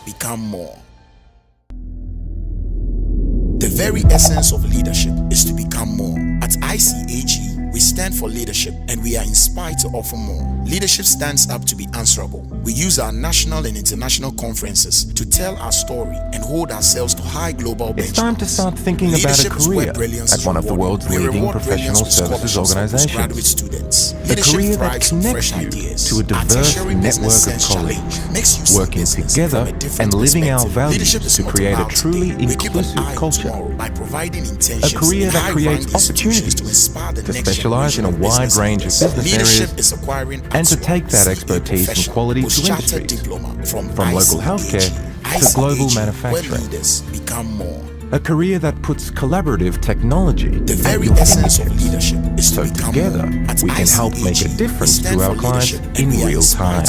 The very essence of leadership is to become more. At ICAG, we stand for leadership and we are inspired to offer more. Leadership stands up to be answerable. We use our national and international conferences to tell our story and hold ourselves to high global benchmarks. It's time to start thinking about a career at one of the world's leading professional services organizations. A career that connects you to a diverse network of colleagues, working together and living our values to create a truly inclusive culture. A career that creates opportunities to specialize in a wide range of business areas and to take that expertise and quality to industries, from local healthcare to global manufacturing. A career that puts collaborative technology at your fingertips, so together we can help make a difference to our clients in real time.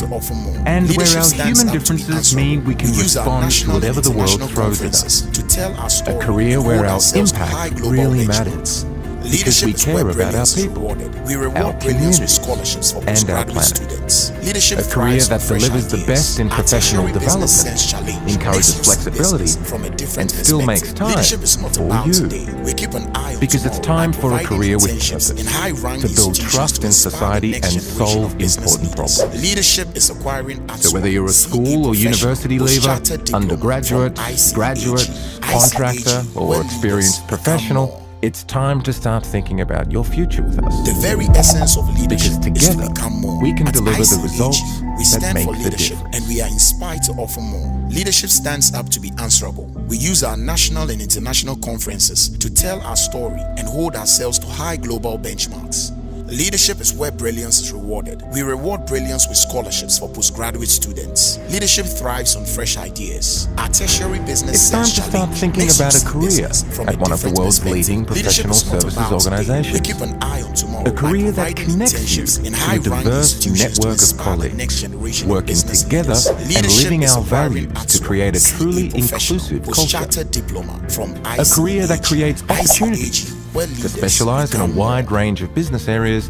And where our human differences mean we can respond to whatever the world throws at us. A career where our impact really matters because we care about our people, We reward our brilliance with communities, scholarships for and our postgraduate planet. students. Leadership A career thrives on that fresh delivers the ideas. best in Our professional tertiary business development, sense challenge encourages makes you see flexibility, business from a different and still makes perspective. time Leadership is not for about you. today. We keep an eye on Because it's tomorrow time by for a providing career with internships purpose, in high-rank to build institutions trust to in inspire the society next and generation solve of business important leaders. problems. Leadership is acquiring So whether you're a school or university leaver, undergraduate, graduate, contractor, or experienced professional, it's time to start thinking about your future with us. The very essence of leadership Because is to together, become more. we can At deliver the ICAG, results we that stand make for the leadership, difference. and we are inspired to offer more. Leadership stands up to be answerable. We use our national and international conferences to tell our story and hold ourselves to high global benchmarks. Leadership is where brilliance is rewarded. We reward brilliance with scholarships for postgraduate students. Leadership thrives on fresh ideas. Our tertiary business It's time to start thinking about a career at one of the world's leading professional services organizations. We keep an eye on tomorrow. A career that connects you to a diverse network of colleagues, working together and living our values to create a truly inclusive culture. A career that creates opportunities to specialize in a wide range of business areas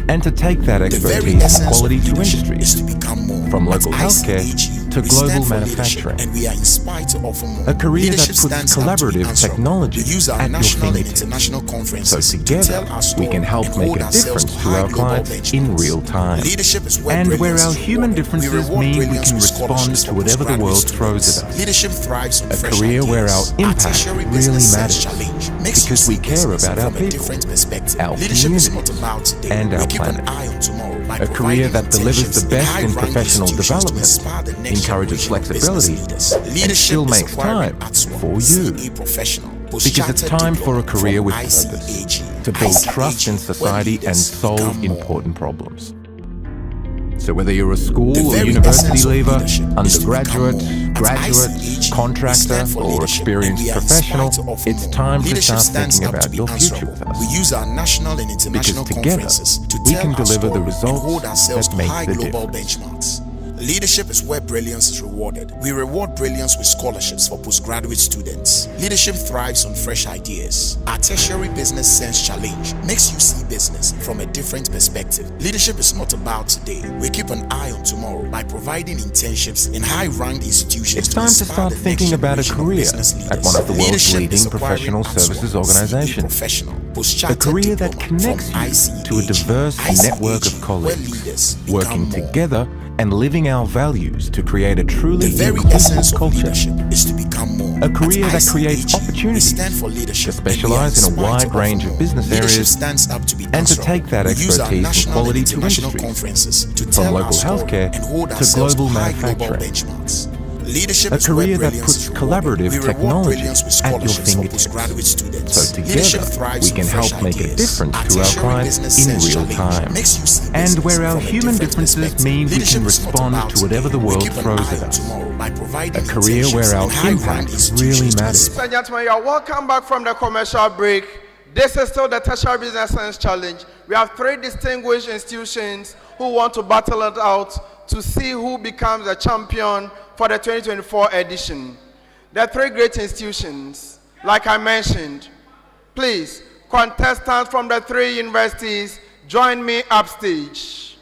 and to take that expertise and quality to industries, from local healthcare to global manufacturing. And we are inspired to offer more. A career that Leadership puts stands up to be collaborative answerable. technology We use our at your national and fingertips. international So conferences to together, tell our story we can help and make hold a ourselves difference to to high our global clients benchmarks. in real time. Leadership is where And where brilliance our is human rewarded. differences reward mean we brilliance can with respond scholarships to for whatever the postgraduate world throws students. at us. Leadership thrives on A fresh career where ideas. our impact tertiary really business sense matters challenge makes you because we see care business about our from a people, different perspective. our Leadership is not communities, about today. and we our keep planet. an eye on tomorrow by A career that delivers the providing best in high-rank professional institutions to development, inspire the next encourages generation of business flexibility, leaders. and Leadership still is makes acquiring time at for once you. a professional. Because it's time for a career with from purpose, ICAG. to build ICAG, trust in where society and leaders solve become more. important problems. So whether you're a school The or very university essence of leaver, leadership is to become undergraduate, more. At graduate, ICAG, we contractor, stand for or leadership, experienced and we are professional, inspired to offer it's more. time to Leadership start stands thinking up to about be your future answerable. with us. We use our national and international Because together, conferences to we tell can our deliver the story results and hold ourselves that to make high the global difference. benchmarks. Leadership is where brilliance is rewarded. We reward brilliance with scholarships for postgraduate students. Leadership thrives on fresh ideas. Our tertiary business sense challenge makes you see business from a different perspective. Leadership is not about today. We keep an eye on tomorrow by providing internships in high-ranked institutions. It's time to start thinking about a career at one of the world's leading professional services organizations. A career that connects you to a diverse network of colleagues, working together and living our values to create a truly inclusive culture. Is to become more. A career At that creates ICAG, opportunities we stand for leadership, to specialize in a wide range of business Leadership areas stands up to be and to answerable. take that We use our expertise and national quality and to international industries, conferences to from tell our local story healthcare and hold to ourselves global to high global manufacturing. benchmarks. Leadership A is where career that brilliance puts is rewarded. collaborative We reward technology brilliance with at your scholarships for fingertips. postgraduate students. So Leadership together, thrives we on can fresh help make a ideas. difference Our to our tertiary clients business in sense real challenge time. makes you see And business where our from a human different differences perspective. mean we Leadership can is not respond about to whatever the today. We world keep an throws eye at on us. tomorrow by providing A career where internships our in high-ranked impact institutions really to matters. Ladies and gentlemen, you are welcome back from the commercial break. This is still the Tertiary Business Science Challenge. We have 3 distinguished institutions who want to battle it out to see who becomes the champion for the 2024 edition. The 3 great institutions, like I mentioned. Please, contestants from the 3 universities, join me upstage.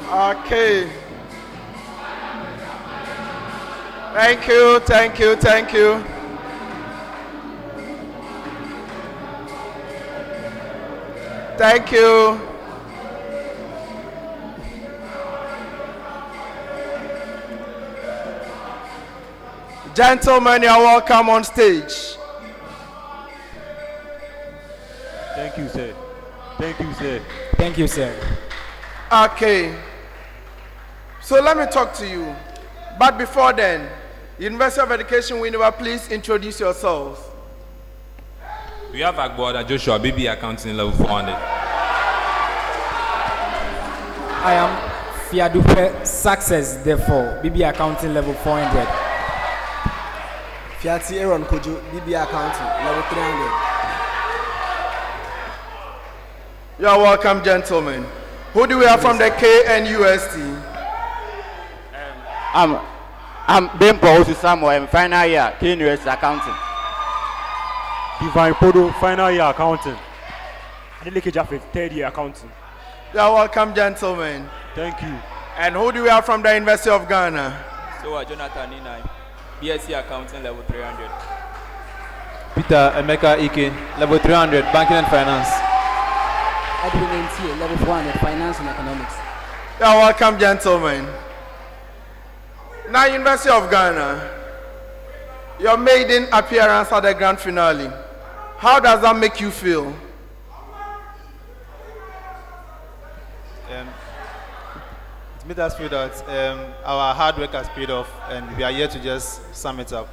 Okay. Thank you, thank you, thank you. Thank you. Gentlemen, you are welcome on stage. Thank you, sir. Thank you, sir. Thank you, sir. Okay. So let me talk to you. But before then, University of Education Winneba, please introduce yourselves. We have Agboda Joshua, BB Accounting Level 400. I am Fiadupe Success, therefore, BB Accounting Level 400. Fiati Aaron Kojo, BB Accounting Level 300. You are welcome, gentlemen. Who do we have from the KNUST? I'm Bempo Osu Samuel, I'm final year, KNUST Accounting. Divine Podo, final year accounting. Adeleke Jaffe, third year accounting. You are welcome, gentlemen. Thank you. And who do we have from the University of Ghana? So Jonathan Nina, BSc Accounting Level 300. Peter Emeka Ike, Level 300, Banking and Finance. Edwin NTA, Level 400, Finance and Economics. You are welcome, gentlemen. Now, University of Ghana, your maiden appearance at the grand finale. How does that make you feel? It made us feel that our hard work has paid off, and we are here to just sum it up.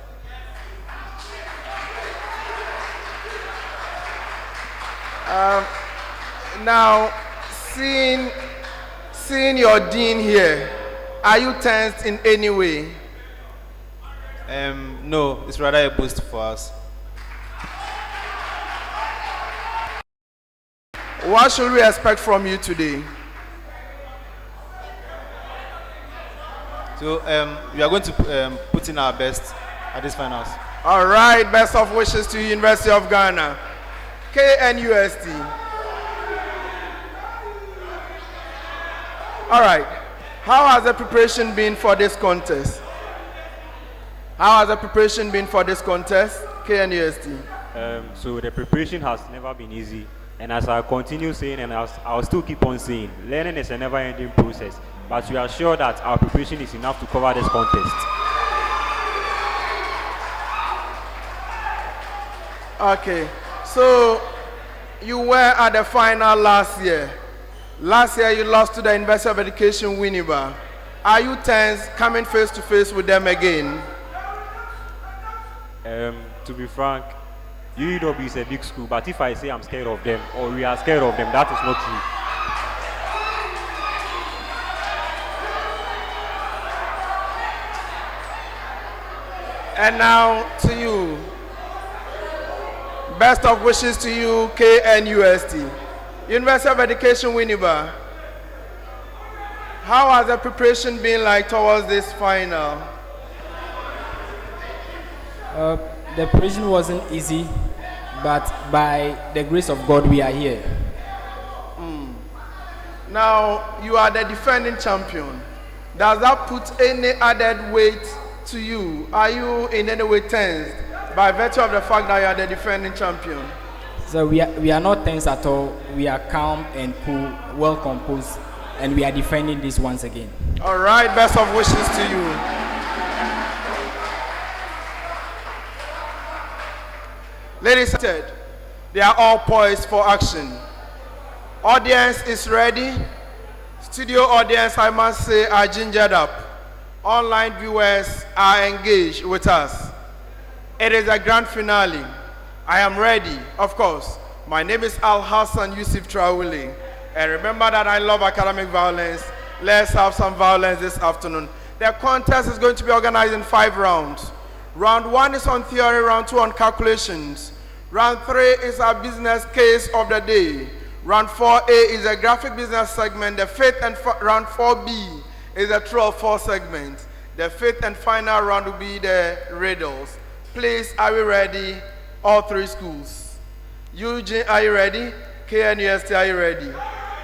Now, seeing your dean here, are you tensed in any way? No, it's rather a boost for us. What should we expect from you today? So we are going to put in our best at this finals. All right, best of wishes to University of Ghana. KNUST. All right, how has the preparation been for this contest? How has the preparation been for this contest, KNUST? So the preparation has never been easy, and as I continue saying, and I'll still keep on saying, learning is a never-ending process, but we are sure that our preparation is enough to cover this contest. Okay, so you were at the final last year. Last year you lost to the University of Education Winneba. Are you tense coming face to face with them again? To be frank, UGBS is a big school, but if I say I'm scared of them or we are scared of them, that is not true. And now to you. Best of wishes to you, KNUST. University of Education Winneba. How has the preparation been like towards this final? The preparation wasn't easy, but by the grace of God, we are here. Now, you are the defending champion. Does that put any added weight to you? Are you in any way tensed by virtue of the fact that you are the defending champion? So we are not tense at all. We are calm and cool, well composed, and we are defending this once again. All right, best of wishes to you. Ladies and gentlemen, they are all poised for action. Audience is ready. Studio audience, I must say, are gingered up. Online viewers are engaged with us. It is a grand finale. I am ready, of course. My name is Al Hassan Yusuf Traore. And remember that I love academic violence. Let's have some violence this afternoon. The contest is going to be organized in 5 rounds. Round 1 is on theory, round 2 on calculations. Round 3 is our business case of the day. Round 4A is a graphic business segment. The 5th and round 4B is a true or false segment. The 5th and final round will be the riddles. Please, are we ready? All 3 schools. UG, are you ready? KNUST, are you ready?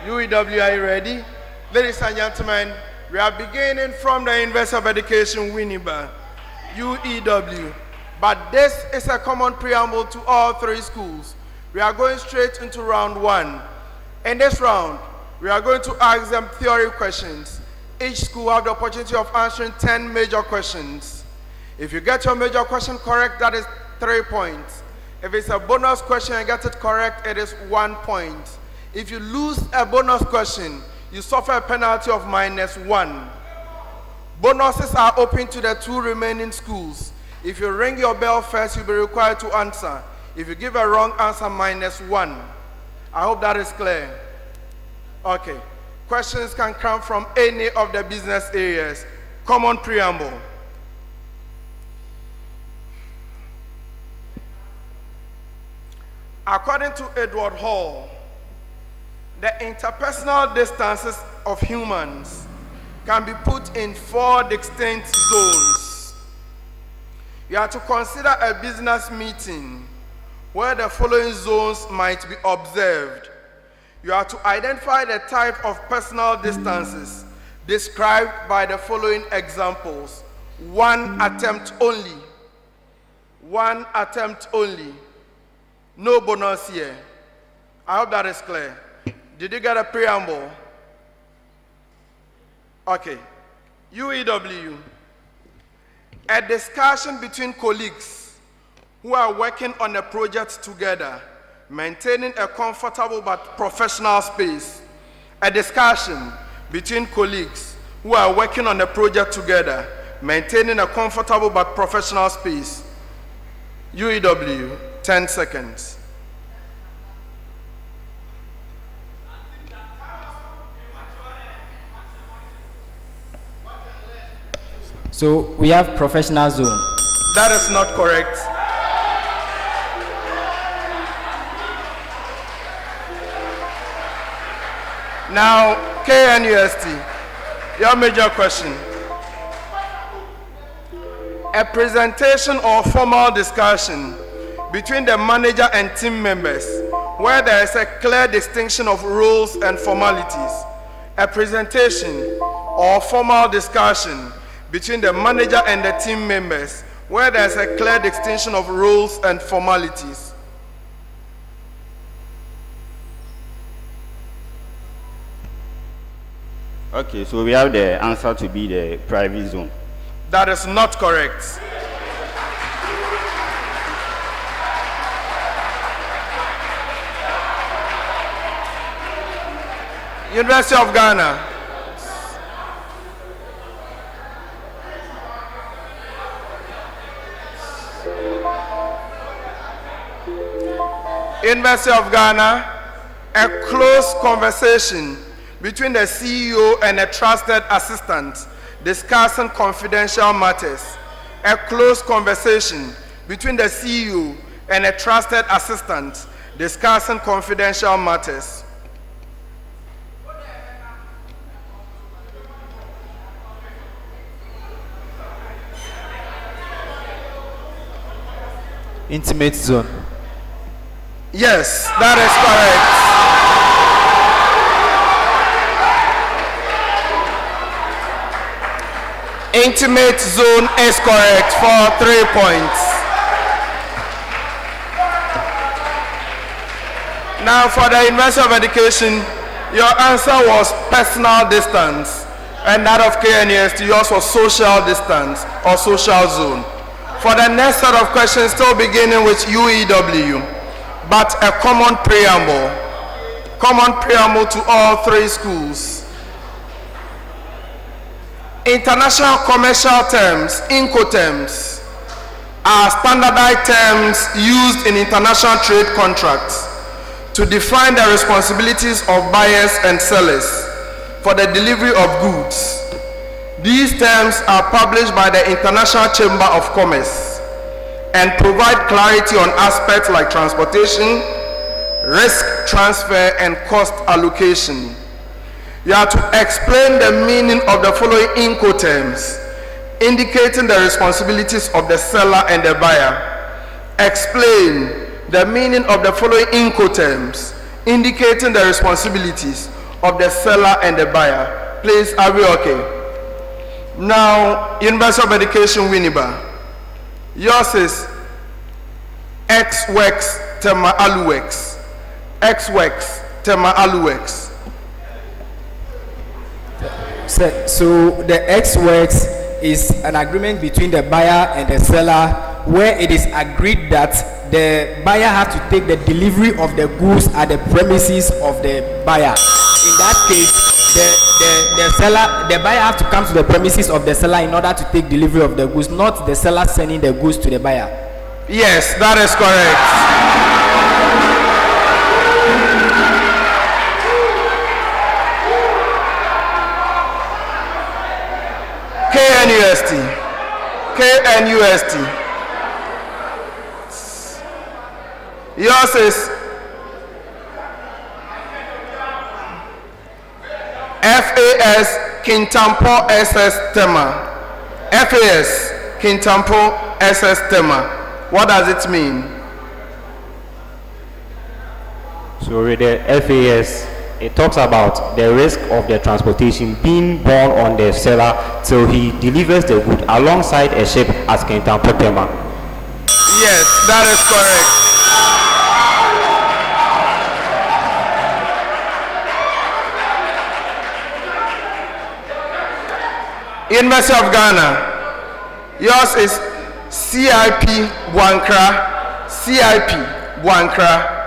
UEW, are you ready? Ladies and gentlemen, we are beginning from the University of Education Winneba, UEW. But this is a common preamble to all 3 schools. We are going straight into round 1. In this round, we are going to ask them theory questions. Each school will have the opportunity of answering 10 major questions. If you get your major question correct, that is 3 points. If it's a bonus question and get it correct, it is 1 point. If you lose a bonus question, you suffer a penalty of -1. Bonuses are open to the 2 remaining schools. If you ring your bell first, you'll be required to answer. If you give a wrong answer, -1. I hope that is clear. Okay. Questions can come from any of the business areas. Common preamble. According to Edward Hall, the interpersonal distances of humans can be put in 4 distinct zones. You are to consider a business meeting where the following zones might be observed. You are to identify the type of personal distances described by the following examples. 1 attempt only. 1 attempt only. No bonus here. I hope that is clear. Did you get a preamble? Okay. UEW. A discussion between colleagues who are working on a project together, maintaining a comfortable but professional space. A discussion between colleagues who are working on a project together, maintaining a comfortable but professional space. UEW, 10 seconds. So we have professional zone. That is not correct. Now, KNUST, your major question. A presentation or formal discussion between the manager and team members where there is a clear distinction of roles and formalities. A presentation or formal discussion between the manager and the team members where there is a clear distinction of roles and formalities. Okay, so we have the answer to be the private zone. That is not correct. University of Ghana. University of Ghana, a close conversation between the CEO and a trusted assistant discussing confidential matters. A close conversation between the CEO and a trusted assistant discussing confidential matters. Intimate zone. Yes, that is correct. Intimate zone is correct for 3 points. Now for the University of Education, your answer was personal distance, and that of KNUST, yours was social distance or social zone. For the next set of questions, still beginning with UEW, but a common preamble to all 3 schools. International commercial terms, Incoterms, are standardized terms used in international trade contracts to define the responsibilities of buyers and sellers for the delivery of goods. These terms are published by the International Chamber of Commerce and provide clarity on aspects like transportation, risk transfer, and cost allocation. You have to explain the meaning of the following Incoterms, indicating the responsibilities of the seller and the buyer. Explain the meaning of the following Incoterms, indicating the responsibilities of the seller and the buyer. Please, are we okay? Now, University of Education, Winneba. Yours is X works, tema alu works. X works, tema alu works. So the X works is an agreement between the buyer and the seller, where it is agreed that the buyer has to take the delivery of the goods at the premises of the buyer. In that case, the buyer has to come to the premises of the seller in order to take delivery of the goods, not the seller sending the goods to the buyer. Yes, that is correct. KNUST. Yours is FAS Kintampo SS Tema. FAS Kintampo SS Tema. What does it mean? So with the FAS, it talks about the risk of the transportation being borne on the seller till he delivers the good alongside a ship as Kintampo Tema. Yes, that is correct. University of Ghana, yours is CIP Wankra. CIP Wankra.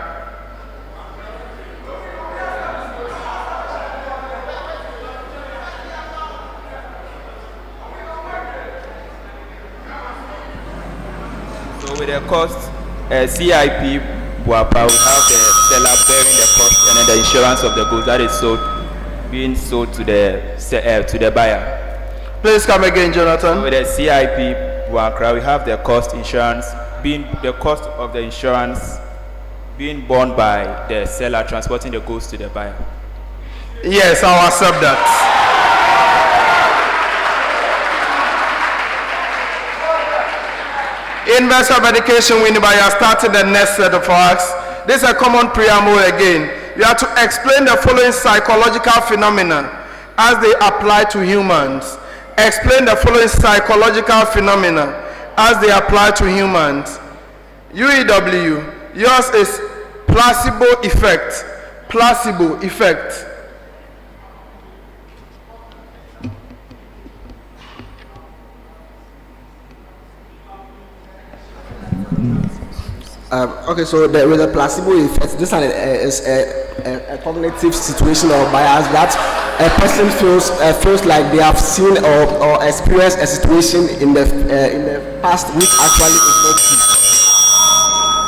So with the cost, CIP Wapa, we have the seller bearing the cost and then the insurance of the goods that is being sold to the buyer. Please come again, Jonathan. With the CIP Wakra, we have the cost insurance the cost of the insurance being borne by the seller transporting the goods to the buyer. Yes, I'll accept that. University of Education, Winneba, you have started the next set of acts. This is a common preamble again. You have to explain the following psychological phenomena as they apply to humans. Explain the following psychological phenomena as they apply to humans. UEW, yours is placebo effect. Placebo effect. Okay, so with the placebo effect, this is a cognitive situation or bias that a person feels like they have seen or experienced a situation in the past which actually is not true.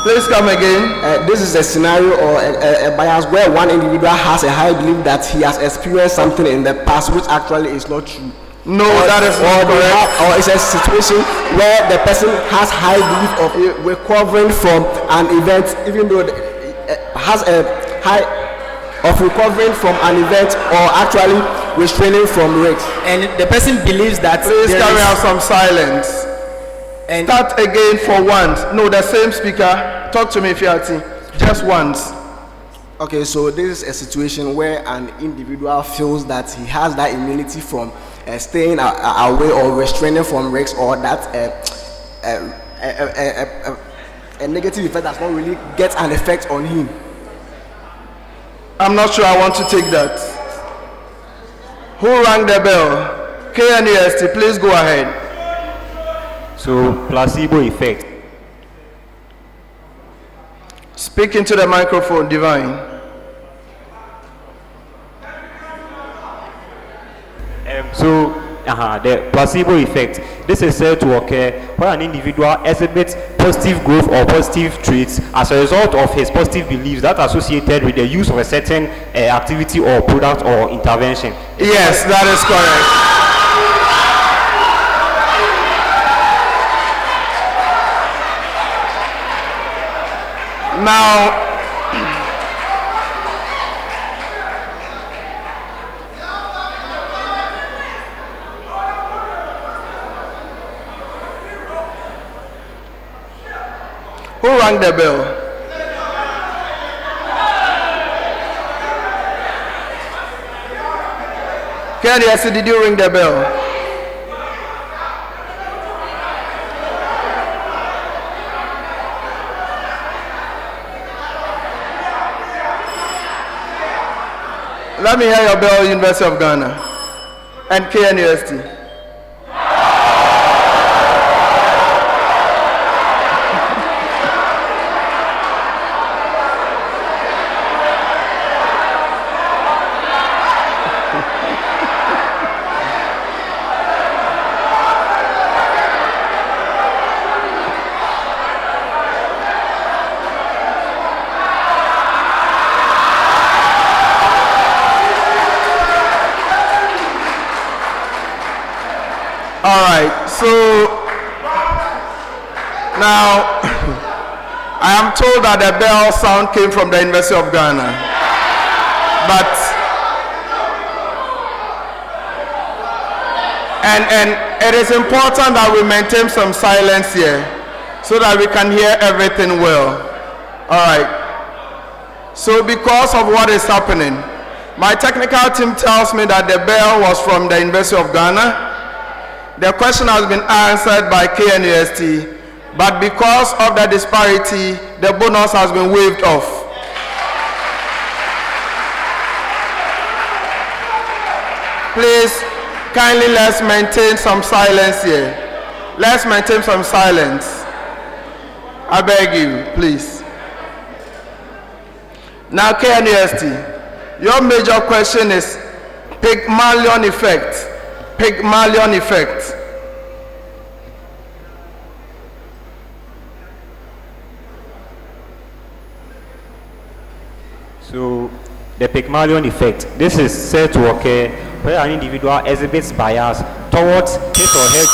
Please come again. This is a scenario or a bias where one individual has a high belief that he has experienced something in the past which actually is not true. No, that is not correct. Or it's a situation where the person has high belief of recovering from an event, even though has a high of recovering from an event or actually restraining from rape. And the person believes that. Please carry out some silence. And start again for once. No, the same speaker. Talk to me, Fiati. Just once. Okay, so this is a situation where an individual feels that he has that immunity from staying away or restraining from risks, or that a negative effect does not really get an effect on him. I'm not sure I want to take that. Who rang the bell? KNUST, please go ahead. So, placebo effect. Speak into the microphone, Divine. The placebo effect. This is said to occur when an individual exhibits positive growth or positive traits as a result of his positive beliefs that are associated with the use of a certain activity or product or intervention. Yes, that is correct. Now, who rang the bell? KNUST, did you ring the bell? Let me hear your bell, University of Ghana and KNUST. So now I am told that the bell sound came from the University of Ghana, but and it is important that we maintain some silence here so that we can hear everything well. All right. So because of what is happening, my technical team tells me that the bell was from the University of Ghana. The question has been answered by KNUST, but because of the disparity, the bonus has been waived off. Please, kindly let's maintain some silence here. Let's maintain some silence. I beg you, please. Now, KNUST, your major question is Pygmalion effect. Pygmalion effect. So, the Pygmalion effect. This is said to occur where an individual exhibits bias towards his or her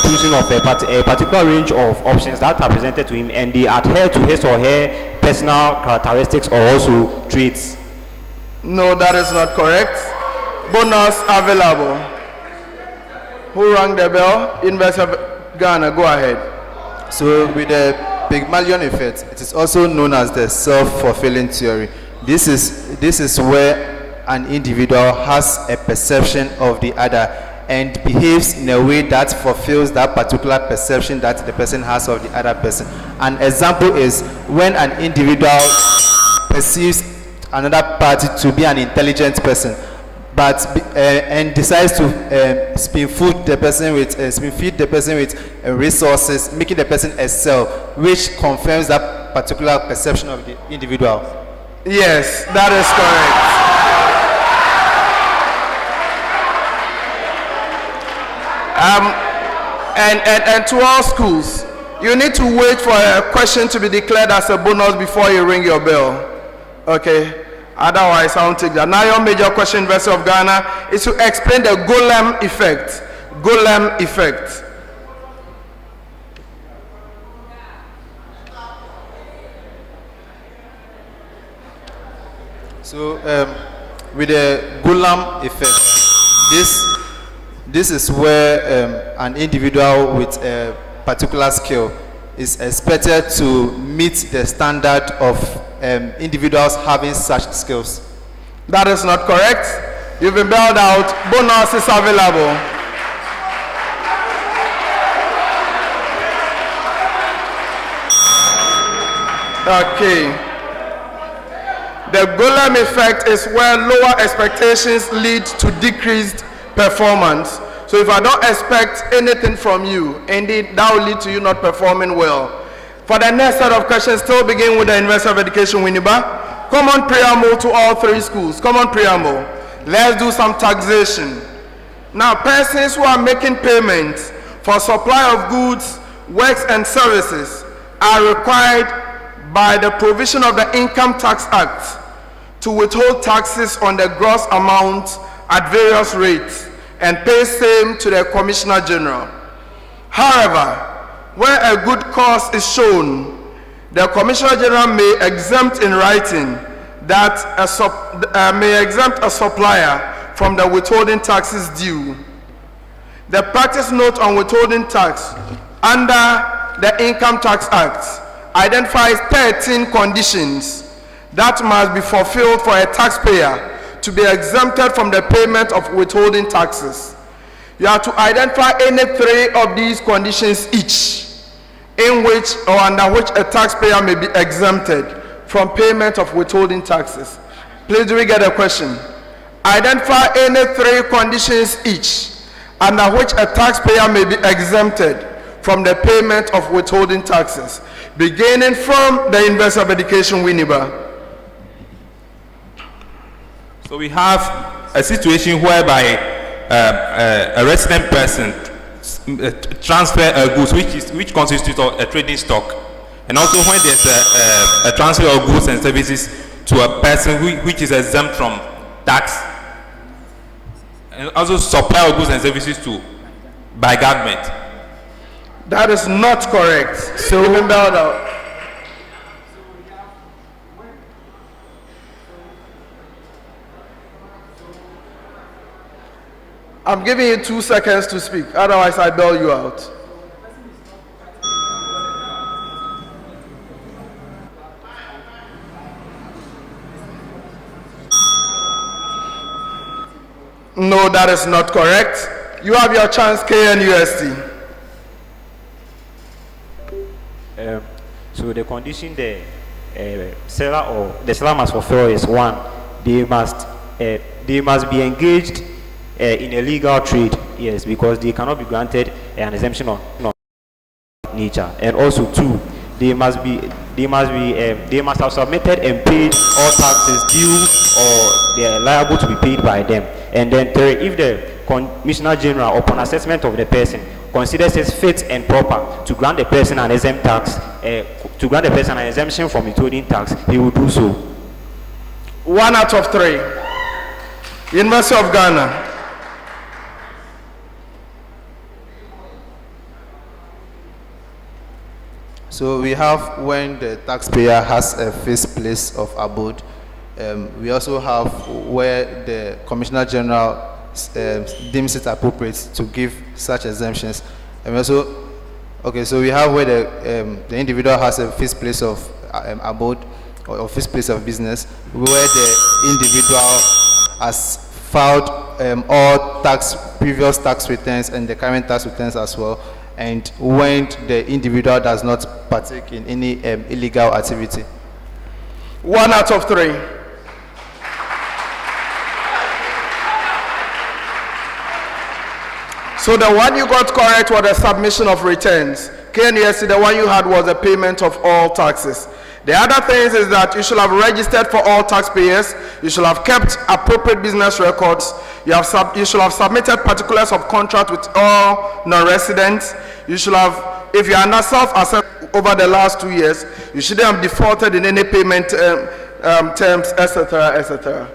choosing of a particular range of options that are presented to him, and they adhere to his or her personal characteristics or also traits. No, that is not correct. Bonus available. Who rang the bell? University of Ghana, go ahead. So with the Pygmalion effect, it is also known as the self-fulfilling theory. This is where an individual has a perception of the other and behaves in a way that fulfills that particular perception that the person has of the other person. An example is when an individual perceives another party to be an intelligent person, but and decides to spoon-feed the person with resources, making the person excel, which confirms that particular perception of the individual. Yes, that is correct. And to all schools, you need to wait for a question to be declared as a bonus before you ring your bell. Okay? Otherwise, I won't take that. Now, your major question, University of Ghana, is to explain the Golem effect. Golem effect. So, with the Golem effect, this is where an individual with a particular skill is expected to meet the standard of individuals having such skills. That is not correct. You've been bailed out. Bonus is available. Okay. The Golem effect is where lower expectations lead to decreased performance. So if I don't expect anything from you, indeed that will lead to you not performing well. For the next set of questions, still begin with the University of Education Winneba. Common preamble to all three schools. Common preamble. Let's do some taxation. Now, persons who are making payments for supply of goods, works, and services are required by the provision of the Income Tax Act to withhold taxes on the gross amount at various rates and pay same to the Commissioner General. However, where a good cause is shown, the Commissioner General may exempt in writing that may exempt a supplier from the withholding taxes due. The practice note on withholding tax under the Income Tax Act identifies 13 conditions that must be fulfilled for a taxpayer to be exempted from the payment of withholding taxes. You have to identify any 3 of these conditions each, in which or under which a taxpayer may be exempted from payment of withholding taxes. Please, do we get a question? Identify any 3 conditions each under which a taxpayer may be exempted from the payment of withholding taxes, beginning from the University of Education Winneba. So we have a situation whereby a resident person transfer goods which constitutes of a trading stock, and also when there's a transfer of goods and services to a person which is exempt from tax, and also supply of goods and services to by government. That is not correct. So remember that. I'm giving you 2 seconds to speak, otherwise I bail you out. No, that is not correct. You have your chance, KNUST. So the condition the seller or the seller must fulfill is one, they must be engaged in a legal trade, yes, because they cannot be granted an exemption on nature, and also two, they must have submitted and paid all taxes due or they are liable to be paid by them. And then three, if the Commissioner General, upon assessment of the person, considers it fit and proper to grant the person an exempt tax, to grant the person an exemption from withholding tax, he will do so. 1 out of 3. University of Ghana. So we have when the taxpayer has a fixed place of abode. We also have where the Commissioner General deems it appropriate to give such exemptions. And also, okay, so we have where the individual has a fixed place of abode or fixed place of business, where the individual has filed all previous tax returns and the current tax returns as well, and when the individual does not partake in any illegal activity. 1 out of 3. So the one you got correct was the submission of returns. KNUST, the one you had was the payment of all taxes. The other things is that you should have registered for all taxpayers, you should have kept appropriate business records, you should have submitted particulars of contract with all non-residents, you should have, if you are under self-assessment over the last 2 years, you shouldn't have defaulted in any payment terms, etc., etc.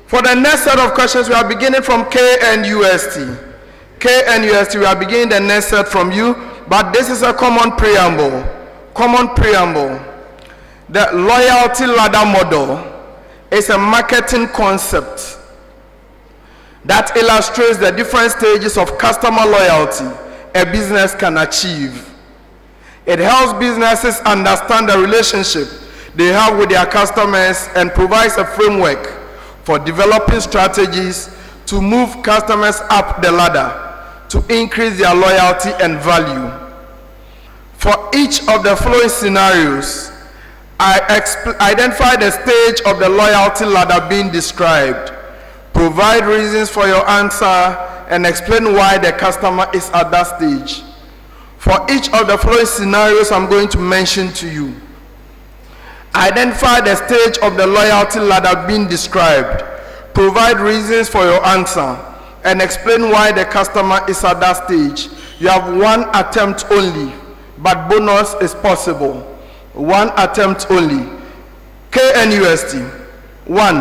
For the next set of questions, we are beginning from KNUST. KNUST, we are beginning the next set from you, but this is a common preamble. Common preamble. The loyalty ladder model is a marketing concept that illustrates the different stages of customer loyalty a business can achieve. It helps businesses understand the relationship they have with their customers and provides a framework for developing strategies to move customers up the ladder to increase their loyalty and value. For each of the following scenarios, identify the stage of the loyalty ladder being described. Provide reasons for your answer and explain why the customer is at that stage. For each of the following scenarios I'm going to mention to you, identify the stage of the loyalty ladder being described. Provide reasons for your answer and explain why the customer is at that stage. You have 1 attempt only, but bonus is possible. 1 attempt only. KNUST. 1.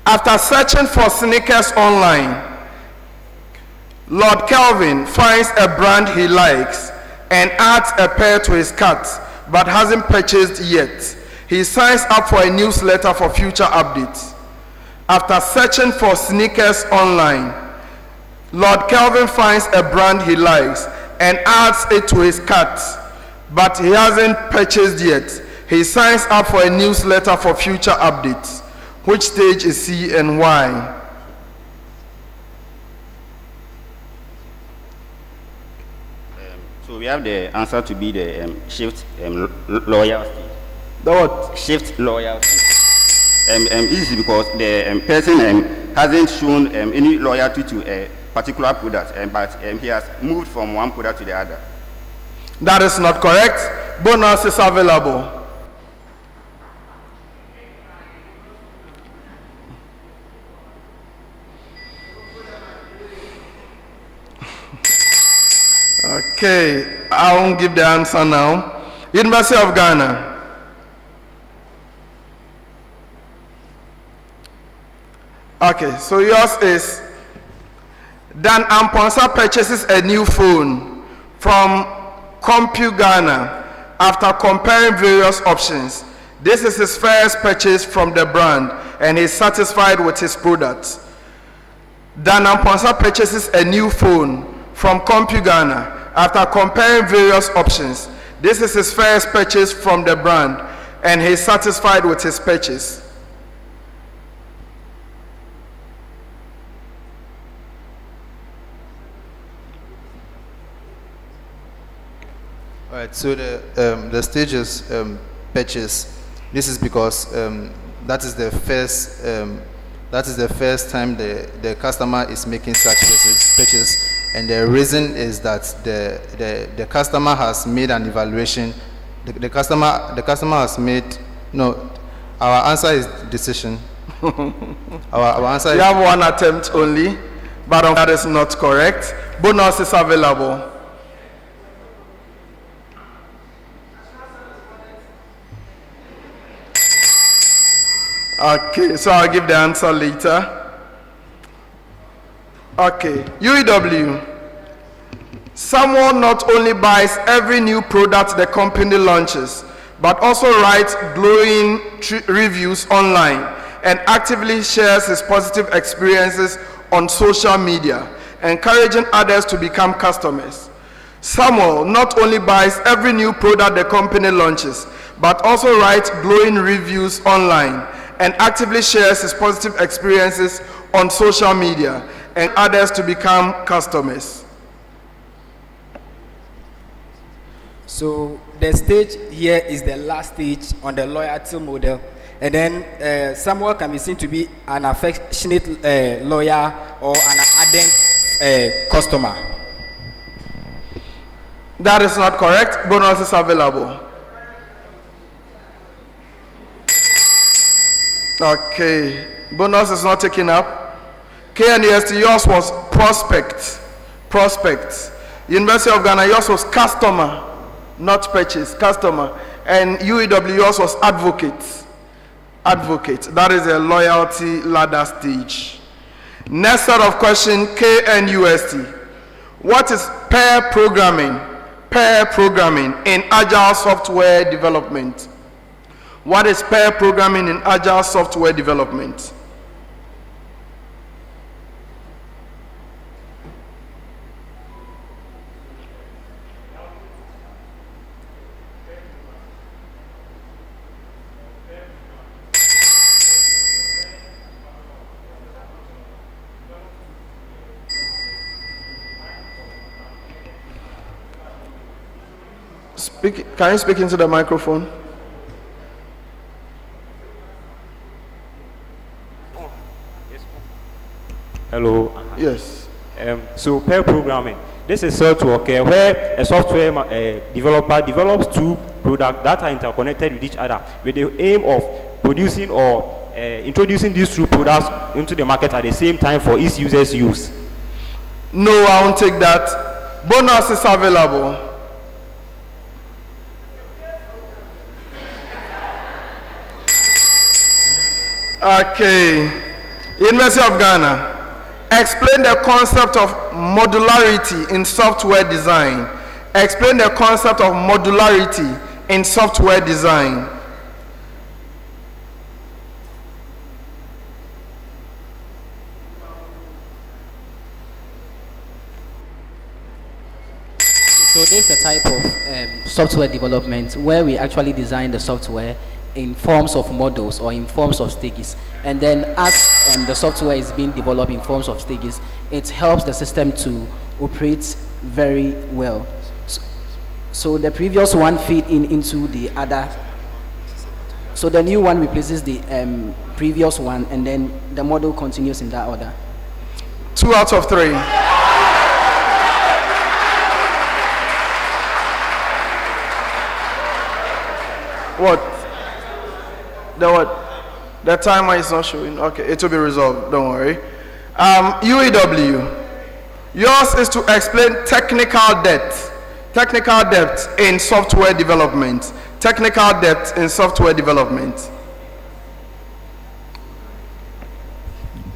After searching for sneakers online, Lord Kelvin finds a brand he likes and adds a pair to his cart, but hasn't purchased yet. He signs up for a newsletter for future updates. After searching for sneakers online, Lord Kelvin finds a brand he likes and adds it to his cart, but he hasn't purchased yet. He signs up for a newsletter for future updates. Which stage is he and why? So we have the answer to be the shift loyalty. The what? Shift loyalty. This is because the person hasn't shown any loyalty to a particular product, but he has moved from one product to the other. That is not correct. Bonus is available. Okay, I won't give the answer now. University of Ghana. Okay, so yours is Dan Amponsa purchases a new phone from Compu Ghana after comparing various options. This is his first purchase from the brand and he's satisfied with his product. Dan Amponsa purchases a new phone from Compu Ghana after comparing various options. This is his first purchase from the brand and he's satisfied with his purchase. All right, so the stage is purchase. This is because that is the first time the customer is making such purchase, and the reason is that the customer has made an evaluation. The customer has made no. Our answer is decision. our answer. You have one attempt only, but that is not correct. Bonus is available. Okay, so I'll give the answer later. Okay, UEW. Someone not only buys every new product the company launches, but also writes glowing reviews online and actively shares his positive experiences on social media, encouraging others to become customers. Samuel not only buys every new product the company launches, but also writes glowing reviews online and actively shares his positive experiences on social media and others to become customers. So the stage here is the last stage on the loyalty model, and then Samuel can be seen to be an affectionate lawyer or an ardent customer. That is not correct. Bonus is available. Okay, bonus is not taken up. KNUST, yours was prospect. University of Ghana, yours was customer, not purchase, customer. And UEW, yours was advocate. That is a loyalty ladder stage. Next set of question, KNUST. What is pair programming in agile software development? What is pair programming in agile software development? Can you speak into the microphone? Hello. Yes. So pair programming. This is software where a software developer develops two products that are interconnected with each other with the aim of producing or introducing these two products into the market at the same time for each user's use. No, I won't take that. Bonus is available. Okay. University of Ghana. Explain the concept of modularity in software design. Explain the concept of modularity in software design. So this is a type of software development where we actually design the software in forms of models or in forms of stages, and then as the software is being developed in forms of stages, it helps the system to operate very well. So the previous one feed into the other, so the new one replaces the previous one, and then the model continues in that order. 2 out of 3. What? The timer is not showing. Okay, it will be resolved. Don't worry. UEW. Yours is to explain technical depth. Technical depth in software development. Technical depth in software development.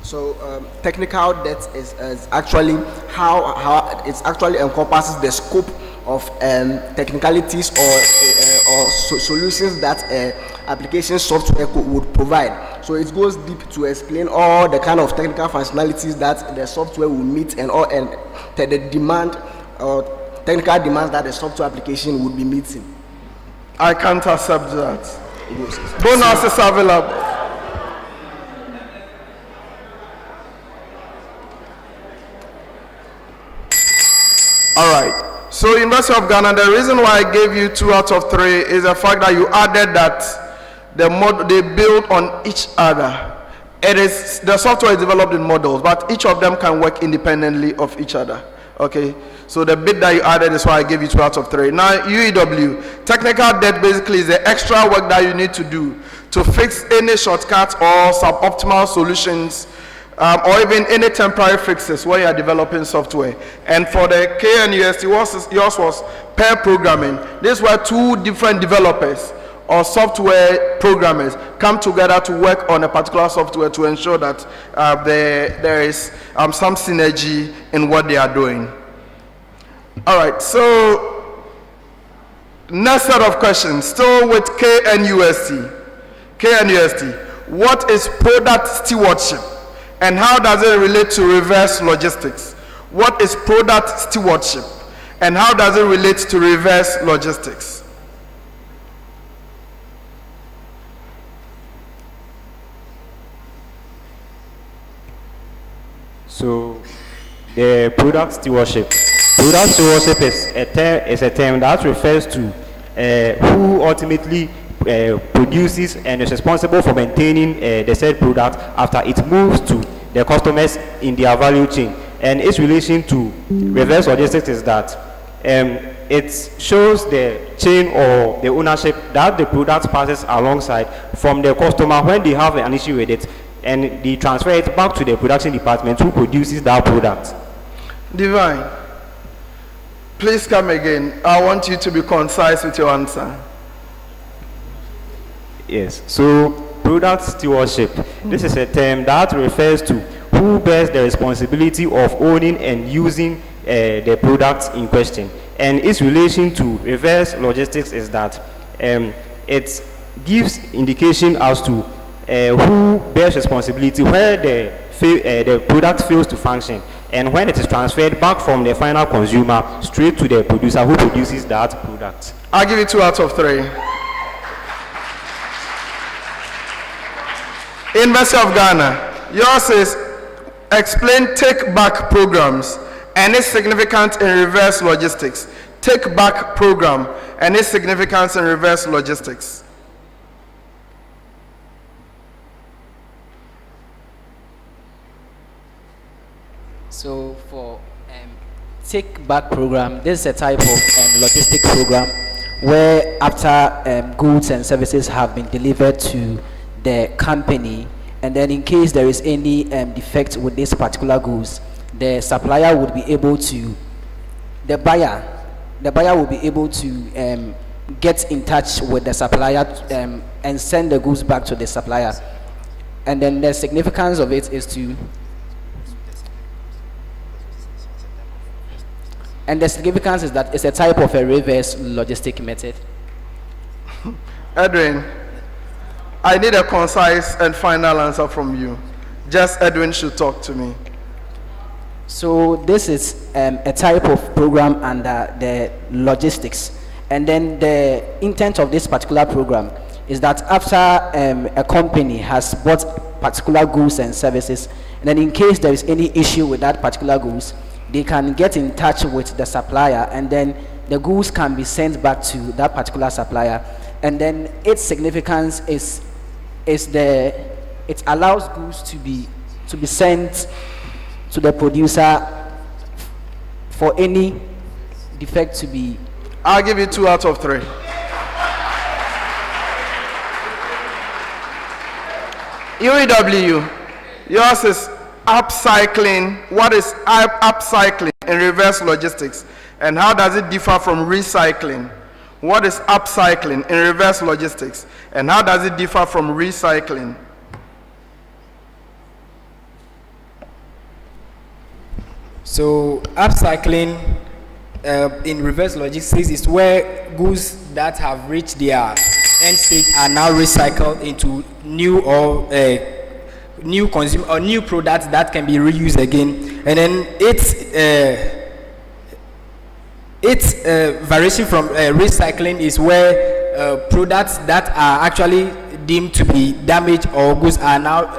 So technical debt is actually how it actually encompasses the scope of technicalities or solutions that application software would provide. So it goes deep to explain all the kind of technical functionalities that the software will meet and the demand or technical demands that the software application would be meeting. I can't accept that. Bonus is available. All right. So University of Ghana, the reason why I gave you 2 out of 3 is the fact that you added that they build on each other. It is the software is developed in models, but each of them can work independently of each other. Okay. So the bit that you added is why I gave you 2 out of 3. Now UEW, technical debt basically is the extra work that you need to do to fix any shortcuts or suboptimal solutions. Or even any temporary fixes when you are developing software. And for the KNUST, yours was pair programming. These were 2 different developers or software programmers come together to work on a particular software to ensure that there is some synergy in what they are doing. All right, so next set of questions, still with KNUST. What is product stewardship? And how does it relate to reverse logistics? What is product stewardship? And how does it relate to reverse logistics? So, the product stewardship. Product stewardship is a term that refers to who ultimately produces and is responsible for maintaining the said product after it moves to the customers in their value chain. And its relation to reverse logistics is that it shows the chain or the ownership that the product passes alongside from the customer when they have an issue with it, and they transfer it back to the production department who produces that product. Divine, please come again. I want you to be concise with your answer. Yes, so product stewardship. This is a term that refers to who bears the responsibility of owning and using the products in question. And its relation to reverse logistics is that it gives indication as to who bears responsibility where the product fails to function, and when it is transferred back from the final consumer straight to the producer who produces that product. I'll give you 2 out of 3. University of Ghana, yours is explain take back programs and its significance in reverse logistics. Take back program and its significance in reverse logistics. So for take back program, this is a type of logistic program where after goods and services have been delivered to the company, and then in case there is any defect with this particular goods, the supplier would be able to, the buyer will be able to get in touch with the supplier and send the goods back to the supplier. And then the significance of it is to, and the significance is that it's a type of a reverse logistic method. Edwin, I need a concise and final answer from you. Just Edwin should talk to me. So this is a type of program under the logistics, and then the intent of this particular program is that after a company has bought particular goods and services, and then in case there is any issue with that particular goods, they can get in touch with the supplier, and then the goods can be sent back to that particular supplier. And then its significance is it allows goods to be sent to the producer for any defect to be. I'll give you 2 out of 3. UEW, yours is upcycling. What is upcycling in reverse logistics, and how does it differ from recycling? What is upcycling in reverse logistics, and how does it differ from recycling? So upcycling in reverse logistics is where goods that have reached their end stage are now recycled into new or new consumer or new products that can be reused again. And then its variation from recycling is where products that are actually deemed to be damaged or goods are now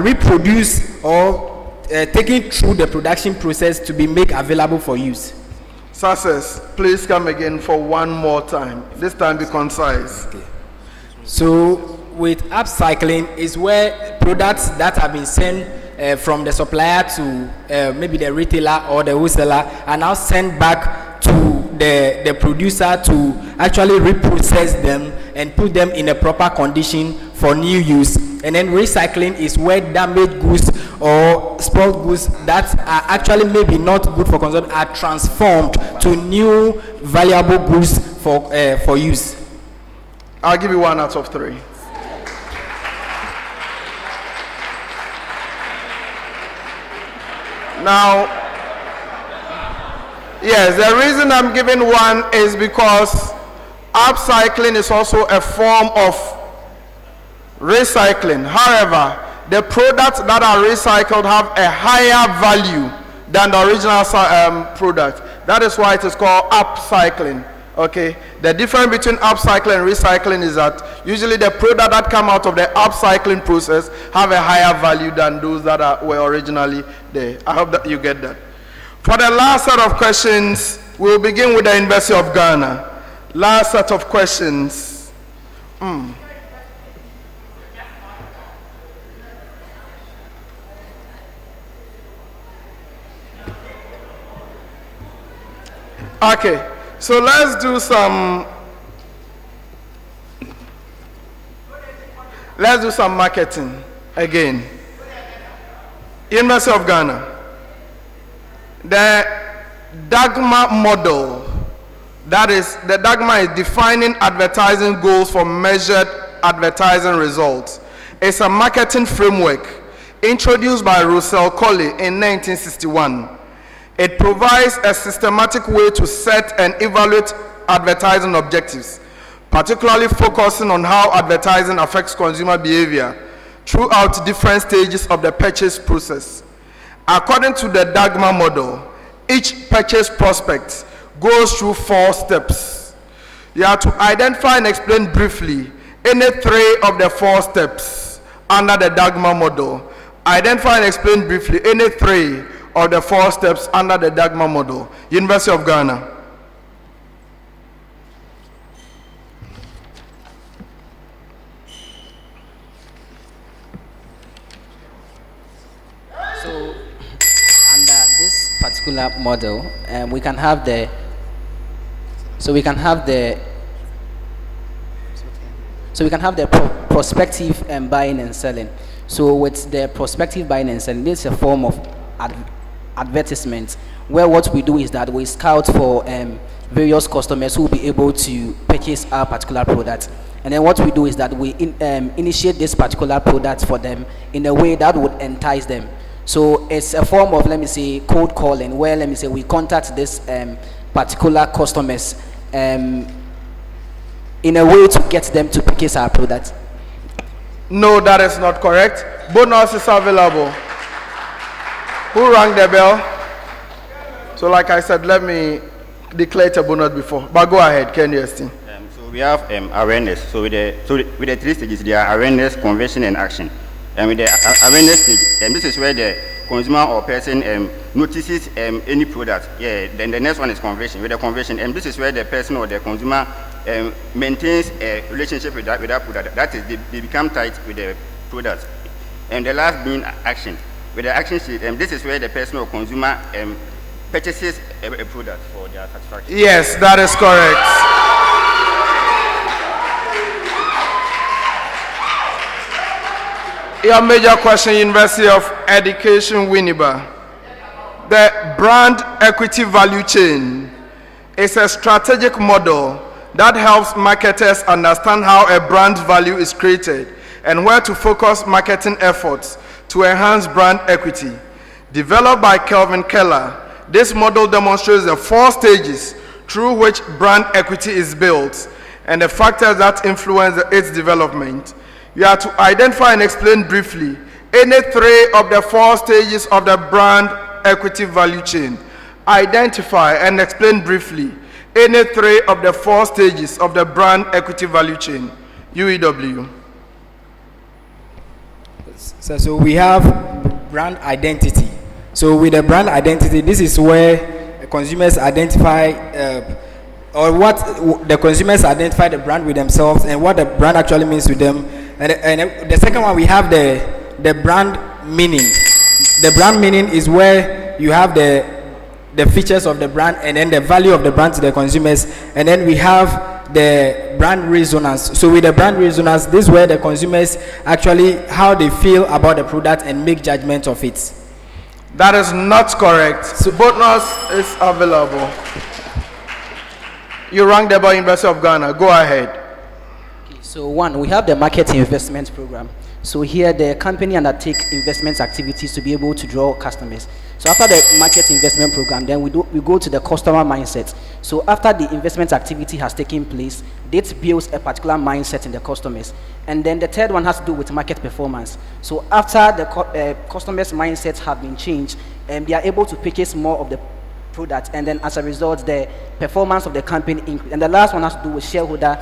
reproduced or taken through the production process to be made available for use. Success, please come again for one more time. This time be concise. Okay. So with upcycling is where products that have been sent from the supplier to maybe the retailer or the wholesaler are now sent back to the producer to actually reprocess them and put them in a proper condition for new use. And then recycling is where damaged goods or spoiled goods that are actually maybe not good for consumption are transformed to new valuable goods for use. I'll give you 1 out of 3. Now, yes, the reason I'm giving 1 is because upcycling is also a form of recycling. However, the products that are recycled have a higher value than the original product. That is why it is called upcycling. Okay, the difference between upcycling and recycling is that usually the product that come out of the upcycling process have a higher value than those that were originally there. I hope that you get that. For the last set of questions, we'll begin with the University of Ghana. Last set of questions. Okay. So let's do some marketing again. University of Ghana. The DAGMA model, that is, the DAGMA is defining advertising goals for measured advertising results. It's a marketing framework introduced by Russell Coley in 1961. It provides a systematic way to set and evaluate advertising objectives, particularly focusing on how advertising affects consumer behavior throughout different stages of the purchase process. According to the DAGMA model, each purchase prospect goes through 4 steps. You have to identify and explain briefly any 3 of the 4 steps under the DAGMA model. Identify and explain briefly any 3 of the 4 steps under the DAGMA model. University of Ghana. So under this particular model, we can have the prospective buying and selling. So with the prospective buying and selling, this is a form of advertisement, where what we do is that we scout for various customers who will be able to purchase our particular product, and then what we do is that we initiate this particular product for them in a way that would entice them. So it's a form of, let me say, cold calling, where, let me say, we contact this particular customers in a way to get them to purchase our product. No, that is not correct. Bonus is available. Who rang the bell? So like I said, let me declare it a bonus before. But go ahead, KNUST. So we have awareness. So with the 3 stages, there are awareness, conversion, and action. And with the awareness stage, this is where the consumer or person notices any product. Yeah. Then the next one is conversion. With the conversion, this is where the person or the consumer maintains a relationship with that product. That is, they become tight with the product. And the last being action. With the action sheet, this is where the person or consumer purchases a product for their satisfaction. Yes, that is correct. Your major question, University of Education, Winneba. The brand equity value chain is a strategic model that helps marketers understand how a brand value is created and where to focus marketing efforts to enhance brand equity. Developed by Kelvin Keller, this model demonstrates the 4 stages through which brand equity is built and the factors that influence its development. You are to identify and explain briefly any 3 of the 4 stages of the brand equity value chain. Identify and explain briefly any 3 of the 4 stages of the brand equity value chain. UEW. So we have brand identity. So with the brand identity, this is where consumers identify or what the consumers identify the brand with themselves and what the brand actually means to them. And the second one, we have the brand meaning. The brand meaning is where you have the features of the brand and then the value of the brand to the consumers. And then we have the brand resonance. So with the brand resonance, this is where the consumers actually, how they feel about the product and make judgment of it. That is not correct. So bonus is available. You rang the Bar University of Ghana. Go ahead. Okay, so 1, we have the market investment program. So here the company undertake investment activities to be able to draw customers. So after the market investment program, then we go to the customer mindset. So after the investment activity has taken place, it builds a particular mindset in the customers. And then the third one has to do with market performance. So after the customers' mindsets have been changed, they are able to purchase more of the product, and then as a result, the performance of the company increase. And the last one has to do with shareholder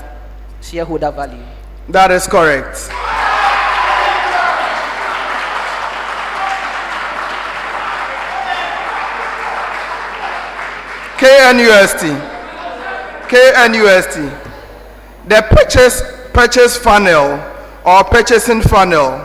value. That is correct. KNUST. The purchase funnel or purchasing funnel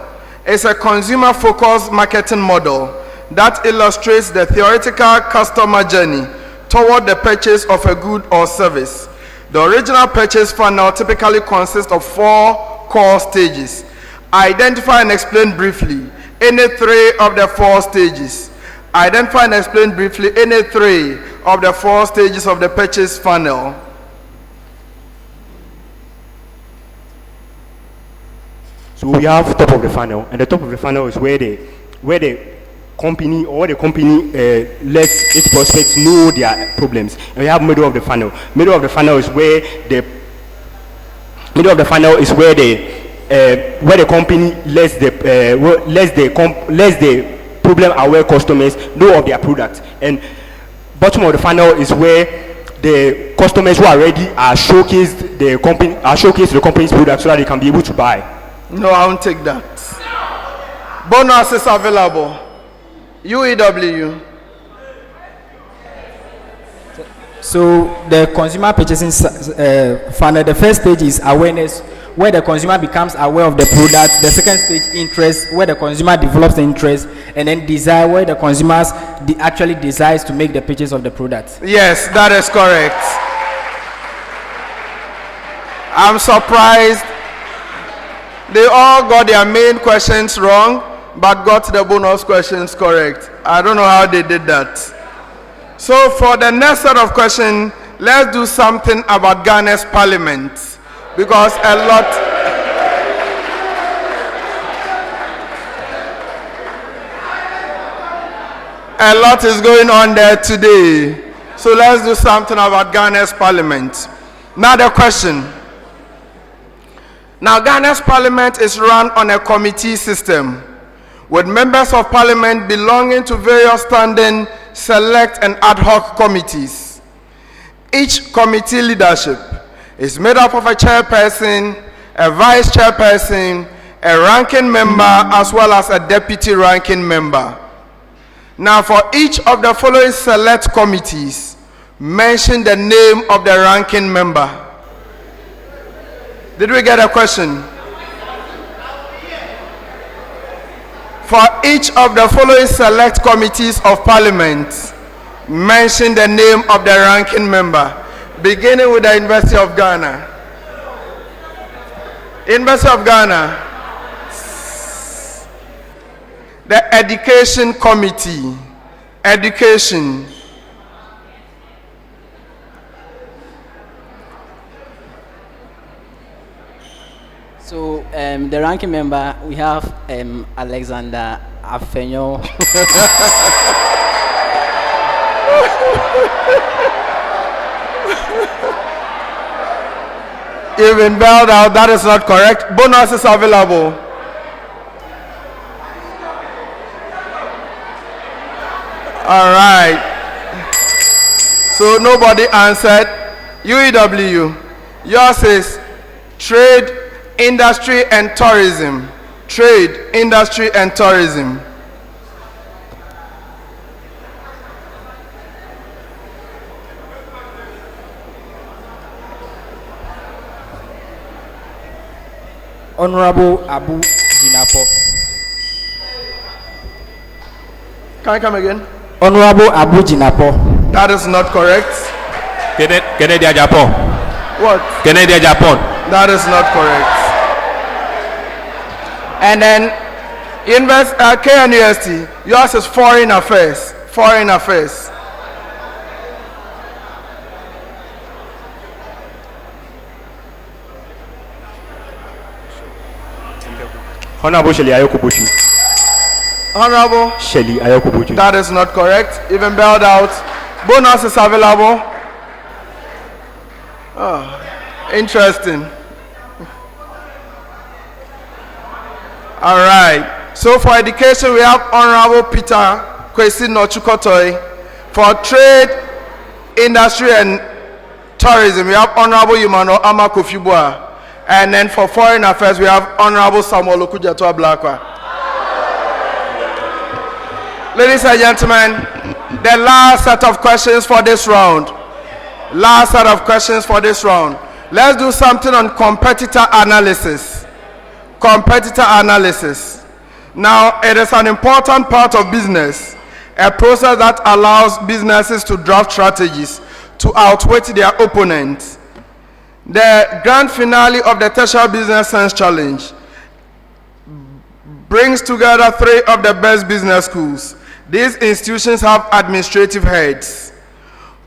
is a consumer-focused marketing model that illustrates the theoretical customer journey toward the purchase of a good or service. The original purchase funnel typically consists of 4 core stages. Identify and explain briefly any 3 of the 4 stages. Identify and explain briefly any 3 of the 4 stages of the purchase funnel. So we have top of the funnel, and the top of the funnel is where the company lets its prospects know their problems. And we have middle of the funnel. Middle of the funnel is where the company lets the problem-aware customers know of their product. And bottom of the funnel is where the customers who are ready are showcased the company's product so that they can be able to buy. No, I won't take that. Bonus is available. UEW. So the consumer purchasing funnel, the first stage is awareness, where the consumer becomes aware of the product. The second stage, interest, where the consumer develops the interest, and then desire, where the consumers actually desires to make the purchase of the product. Yes, that is correct. I'm surprised they all got their main questions wrong, but got the bonus questions correct. I don't know how they did that. So for the next set of questions, let's do something about Ghana's parliament, because a lot is going on there today. So let's do something about Ghana's parliament. Now the question. Now Ghana's parliament is run on a committee system, with members of parliament belonging to various standing, select and ad hoc committees. Each committee leadership is made up of a chairperson, a vice chairperson, a ranking member, as well as a deputy ranking member. Now for each of the following select committees, mention the name of the ranking member. Did we get a question? For each of the following select committees of parliament, mention the name of the ranking member, beginning with the University of Ghana. University of Ghana. The Education Committee. Education. So the ranking member, we have Alexander Afenyo. You've been bailed out. That is not correct. Bonus is available. All right. So nobody answered. UEW. Yours is trade, industry, and tourism. Trade, industry, and tourism. Honorable Abu Jinapo. Can I come again? Honorable Abu Jinapo. That is not correct. Canada, Japan. What? Canada, Japan. That is not correct. And then KNUST. Yours is foreign affairs. Foreign affairs. Honorable Shelley Ayokubuchi. Honorable Shelley Ayokubuchi. That is not correct. Even bailed out. Bonus is available. Oh, interesting. All right. So for education, we have Honorable Peter Kwesi Nochukotoi. For trade, industry, and tourism, we have Honorable Yumano Amakofibua. And then for foreign affairs, we have Honorable Samuel Okujato Ablakwa. Ladies and gentlemen, the last set of questions for this round. Last set of questions for this round. Let's do something on competitor analysis. Competitor analysis. Now, it is an important part of business, a process that allows businesses to draft strategies to outwit their opponents. The grand finale of the Tertiary Business Science Challenge brings together 3 of the best business schools. These institutions have administrative heads.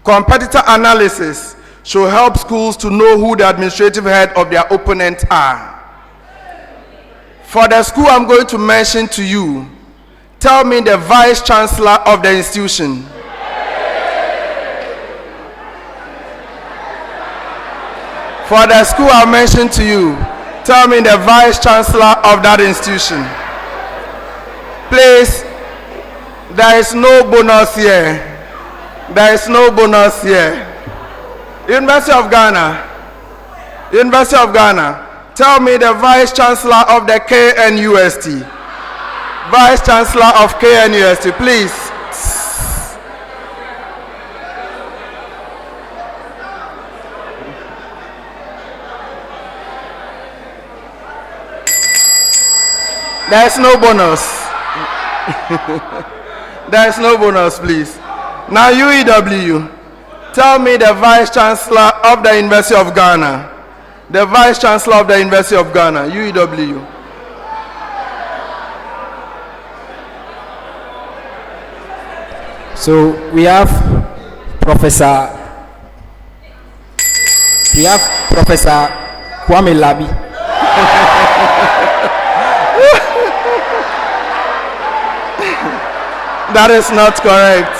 Competitor analysis should help schools to know who the administrative head of their opponents are. For the school I'm going to mention to you, tell me the vice chancellor of the institution. For the school I mentioned to you, tell me the vice chancellor of that institution. Please, there is no bonus here. There is no bonus here. University of Ghana. University of Ghana. Tell me the vice chancellor of the KNUST. Vice chancellor of KNUST, please. There is no bonus. There is no bonus, please. Now UEW, tell me the Vice Chancellor of the University of Ghana. The Vice Chancellor of the University of Ghana, UEW. So we have Professor Kwame Labi. That is not correct.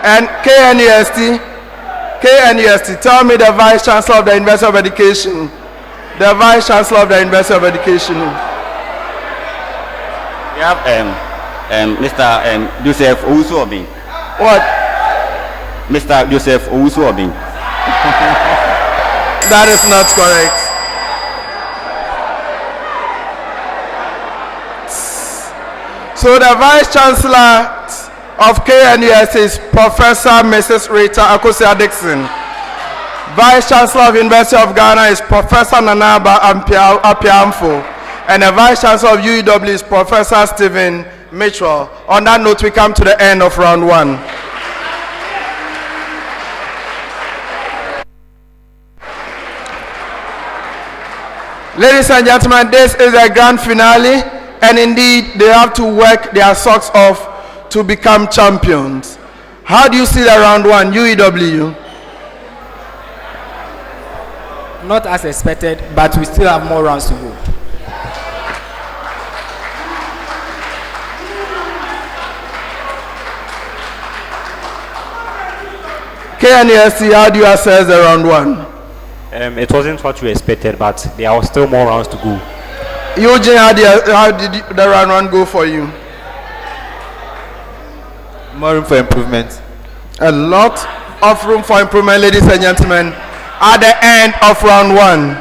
And KNUST, tell me the Vice Chancellor of the University of Education. The Vice Chancellor of the University of Education. We have Mr. Joseph Owusu-Obing. What? Mr. Joseph Owusu-Obing. That is not correct. So the Vice Chancellor of KNUST is Professor Mrs. Rita Akosia-Dixon. Vice Chancellor of University of Ghana is Professor Nanaba Apiamfo. And the Vice Chancellor of UEW is Professor Stephen Mitchell. On that note, we come to the end of round 1. Ladies and gentlemen, this is a grand finale, and indeed, they have to work their socks off to become champions. How do you see the round 1, UEW? Not as expected, but we still have more rounds to go. KNUST, how do you assess the round one? It wasn't what we expected, but there are still more rounds to go. Eugene, how did the round one go for you? More room for improvement. A lot of room for improvement, ladies and gentlemen, at the end of round one.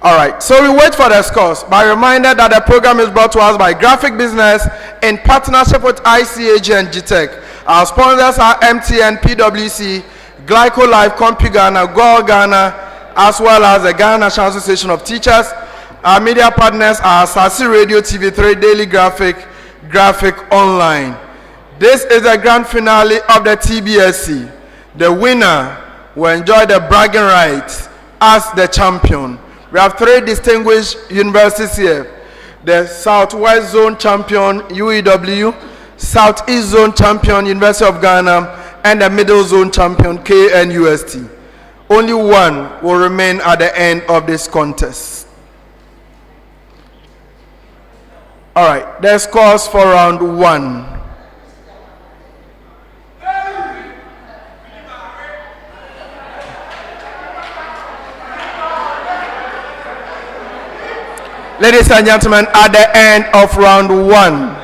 All right, so we wait for the scores. By reminder that the program is brought to us by Graphic Business in partnership with ICAG and GTEC. Our sponsors are MTN, PwC, Glyco Life, CompuGhana, Goal Ghana, as well as the Ghana National Association of Teachers. Our media partners are Sasi Radio, TV3, Daily Graphic, Graphic Online. This is the grand finale of the TBSC. The winner will enjoy the bragging rights as the champion. We have 3 distinguished universities here. The Southwest Zone Champion, UEW, Southeast Zone Champion, University of Ghana, and the Middle Zone Champion, KNUST. Only one will remain at the end of this contest. All right, the scores for round one. Ladies and gentlemen, at the end of round one,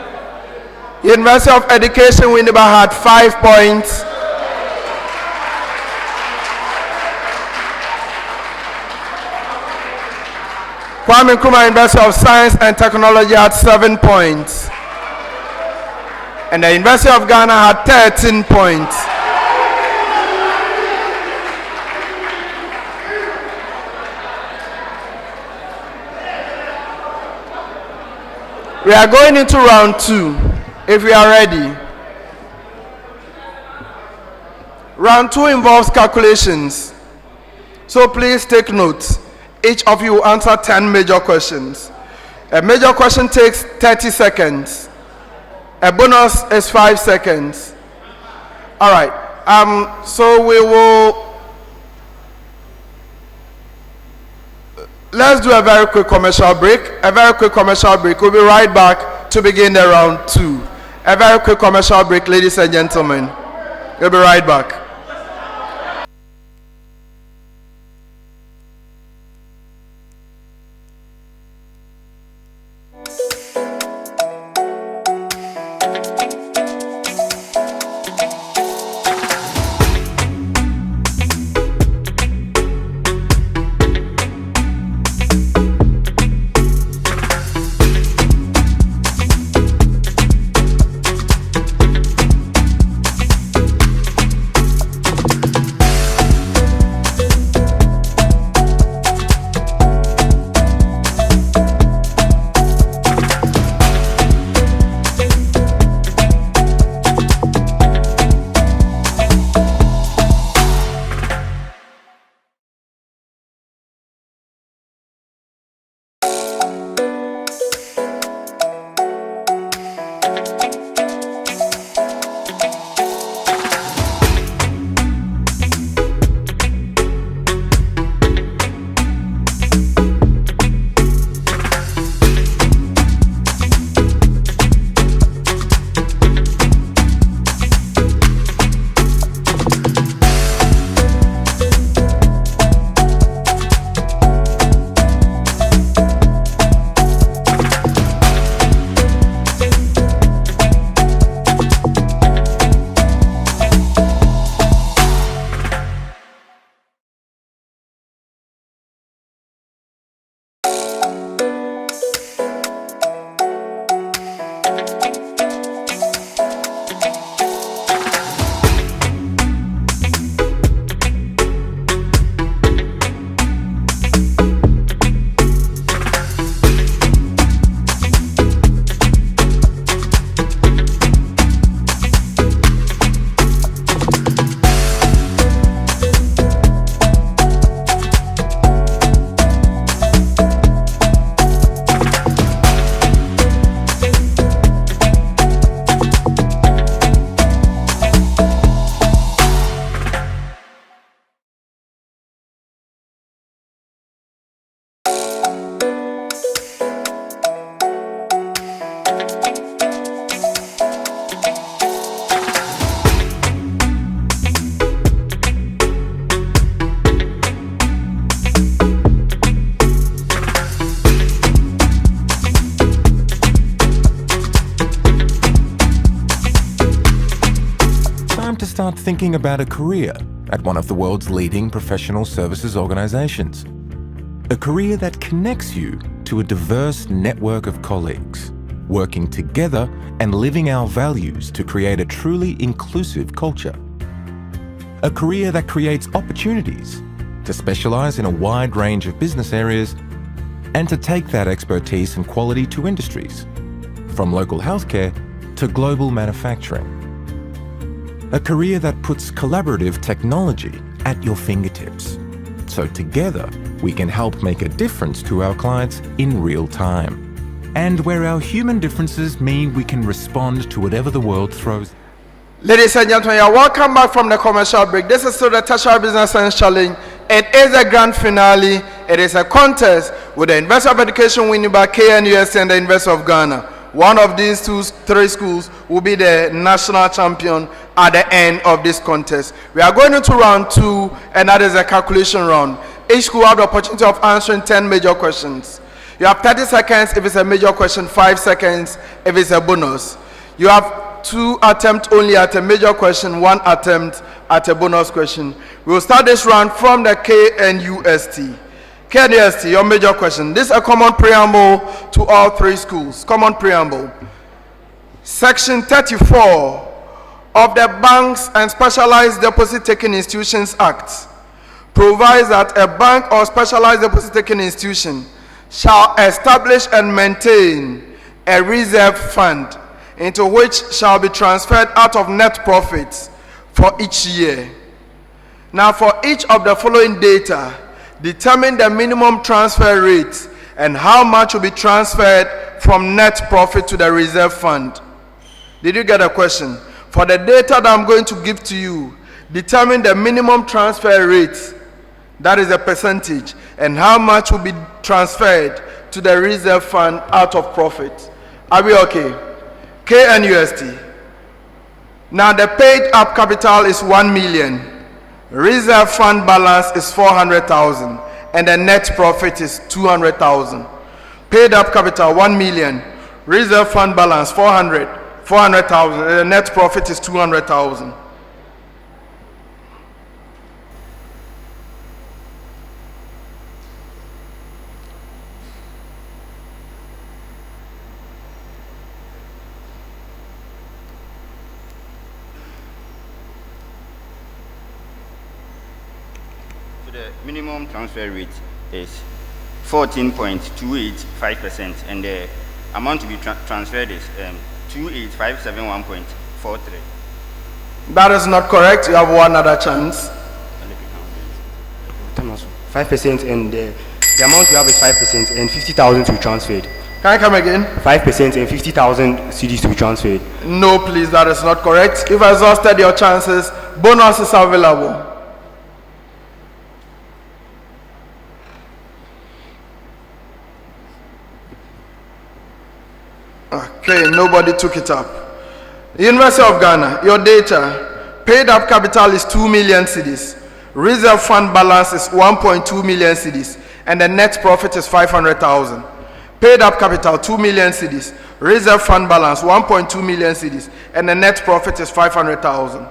University of Education Winneba had 5 points. Kwame Nkrumah University of Science and Technology had 7 points. And the University of Ghana had 13 points. We are going into round 2, if we are ready. Round 2 involves calculations. So please take note. Each of you will answer 10 major questions. A major question takes 30 seconds. A bonus is 5 seconds. All right. So we will... Let's do a very quick commercial break. A very quick commercial break. We'll be right back to begin the round 2. A very quick commercial break, ladies and gentlemen. We'll be right back. start thinking about a career at one of the world's leading professional services organizations. A career that connects you to a diverse network of colleagues, working together and living our values to create a truly inclusive culture. A career that creates opportunities to specialize in a wide range of business areas and to take that expertise and quality to industries, from local healthcare to global manufacturing. A career that puts collaborative technology at your fingertips, so together we can help make a difference to our clients in real time. And where our human differences mean we can respond to whatever the world throws. Ladies and gentlemen, you are welcome back from the commercial break. This is still the Tertiary Business Science Challenge. It is a grand finale. It is a contest with the University of Education Winneba, KNUST, and the University of Ghana. One of these three schools will be the national champion at the end of this contest. We are going into round 2, and that is a calculation round. Each school has the opportunity of answering 10 major questions. You have 30 seconds if it's a major question, 5 seconds if it's a bonus. You have 2 attempts only at a major question, 1 attempt at a bonus question. We will start this round from the KNUST. KNUST, your major question. This is a common preamble to all 3 schools. Common preamble. Section 34 of the Banks and Specialized Deposit Taking Institutions Act provides that a bank or specialized deposit taking institution shall establish and maintain a reserve fund into which shall be transferred out of net profits for each year. Now, for each of the following data, determine the minimum transfer rate and how much will be transferred from net profit to the reserve fund. Did you get a question? For the data that I'm going to give to you, determine the minimum transfer rate, that is a percentage, and how much will be transferred to the reserve fund out of profit. Are we okay? KNUST. Now the paid up capital is 1 million. Reserve fund balance is 400,000, and the net profit is 200,000. Paid up capital 1 million. Reserve fund balance 400,000, and the net profit is 200,000. Minimum transfer rate is 14.285%, and the amount to be transferred is 28571.43. That is not correct. You have one other chance. 5%, and the amount we have is 5%, and 50,000 to be transferred. Can I come again? 5% and 50,000 CDs to be transferred. No, please, that is not correct. You've exhausted your chances. Bonus is available. Okay, nobody took it up. University of Ghana, your data. Paid up capital is 2 million cedis. Reserve fund balance is 1.2 million cedis. And the net profit is 500,000. Paid up capital 2 million cedis. Reserve fund balance 1.2 million cedis. And the net profit is 500,000.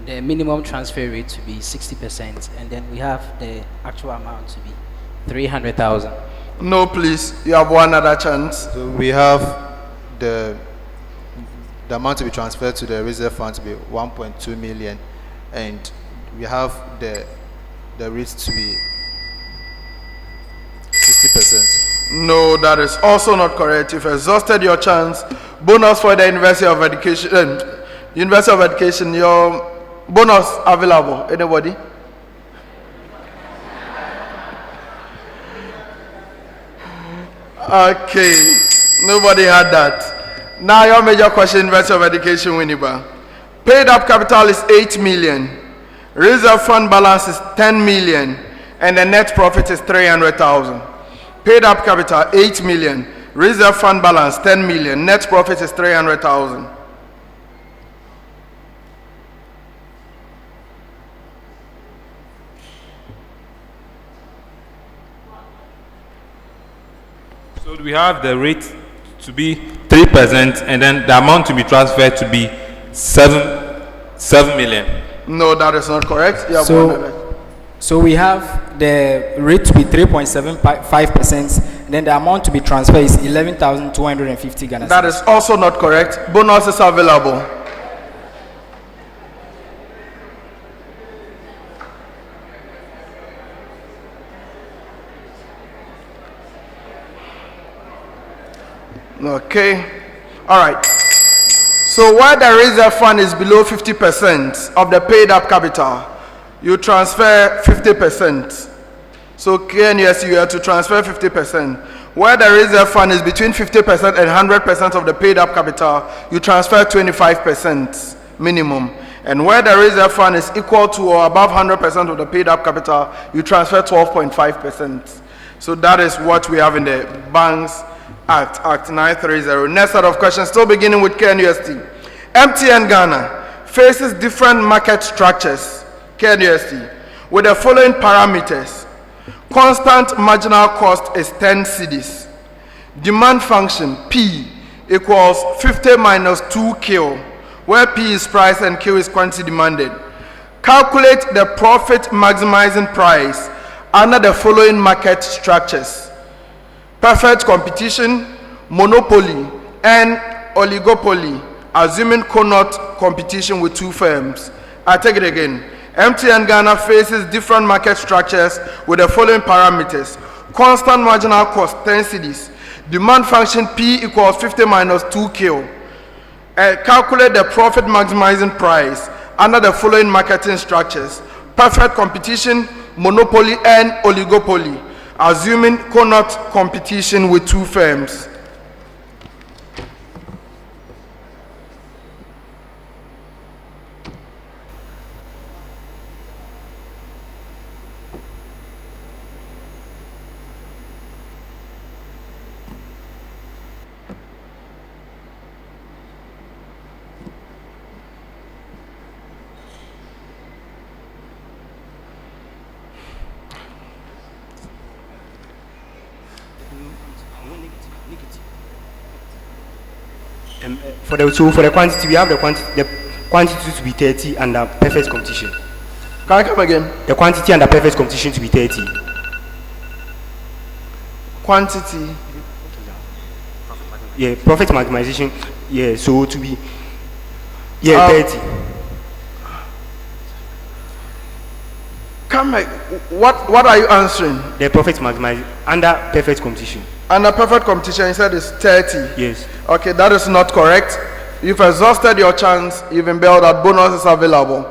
The minimum transfer rate to be 60%, and then we have the actual amount to be 300,000. No, please. You have one other chance. So we have the amount to be transferred to the reserve fund to be 1.2 million, and we have the rate to be 60%. No, that is also not correct. You've exhausted your chance. Bonus for the University of Education. University of Education, your bonus available. Anybody? Okay, nobody had that. Now your major question, University of Education, Winneba. Paid up capital is 8 million. Reserve fund balance is 10 million, and the net profit is 300,000. Paid up capital 8 million. Reserve fund balance 10 million. Net profit is 300,000. So we have the rate to be 3%, and then the amount to be transferred to be 7 million. No, that is not correct. You have So we have the rate to be 3.75%, then the amount to be transferred is 11,250 Ghana cedis. That is also not correct. Bonus is available. Okay. All right. So where the reserve fund is below 50% of the paid up capital, you transfer 50%. So KNUST, you have to transfer 50%. Where the reserve fund is between 50% and 100% of the paid up capital, you transfer 25% minimum. And where the reserve fund is equal to or above 100% of the paid up capital, you transfer 12.5%. So that is what we have in the Banks Act 930. Next set of questions, still beginning with KNUST. MTN Ghana faces different market structures, KNUST, with the following parameters. Constant marginal cost is 10 cedis. Demand function, P, equals 50 minus 2 Q, where P is price and Q is quantity demanded. Calculate the profit maximizing price under the following market structures: perfect competition, monopoly, and oligopoly, assuming co-not competition with two firms. I take it again. MTN Ghana faces different market structures with the following parameters: constant marginal cost 10 cedis, demand function P equals 50 minus 2Q. Calculate the profit maximizing price under the following marketing structures: perfect competition, monopoly, and oligopoly, assuming co-not competition with two firms. For the quantity, we have the quantity to be 30 under perfect competition. Can I come again? The quantity under perfect competition to be 30. Quantity. Yeah, profit maximization. Yeah, so to be 30. Come back. What are you answering? The profit maximization under perfect competition. Under perfect competition, you said it's 30. Yes. Okay, that is not correct. You've exhausted your chance. You've been bailed out. Bonus is available.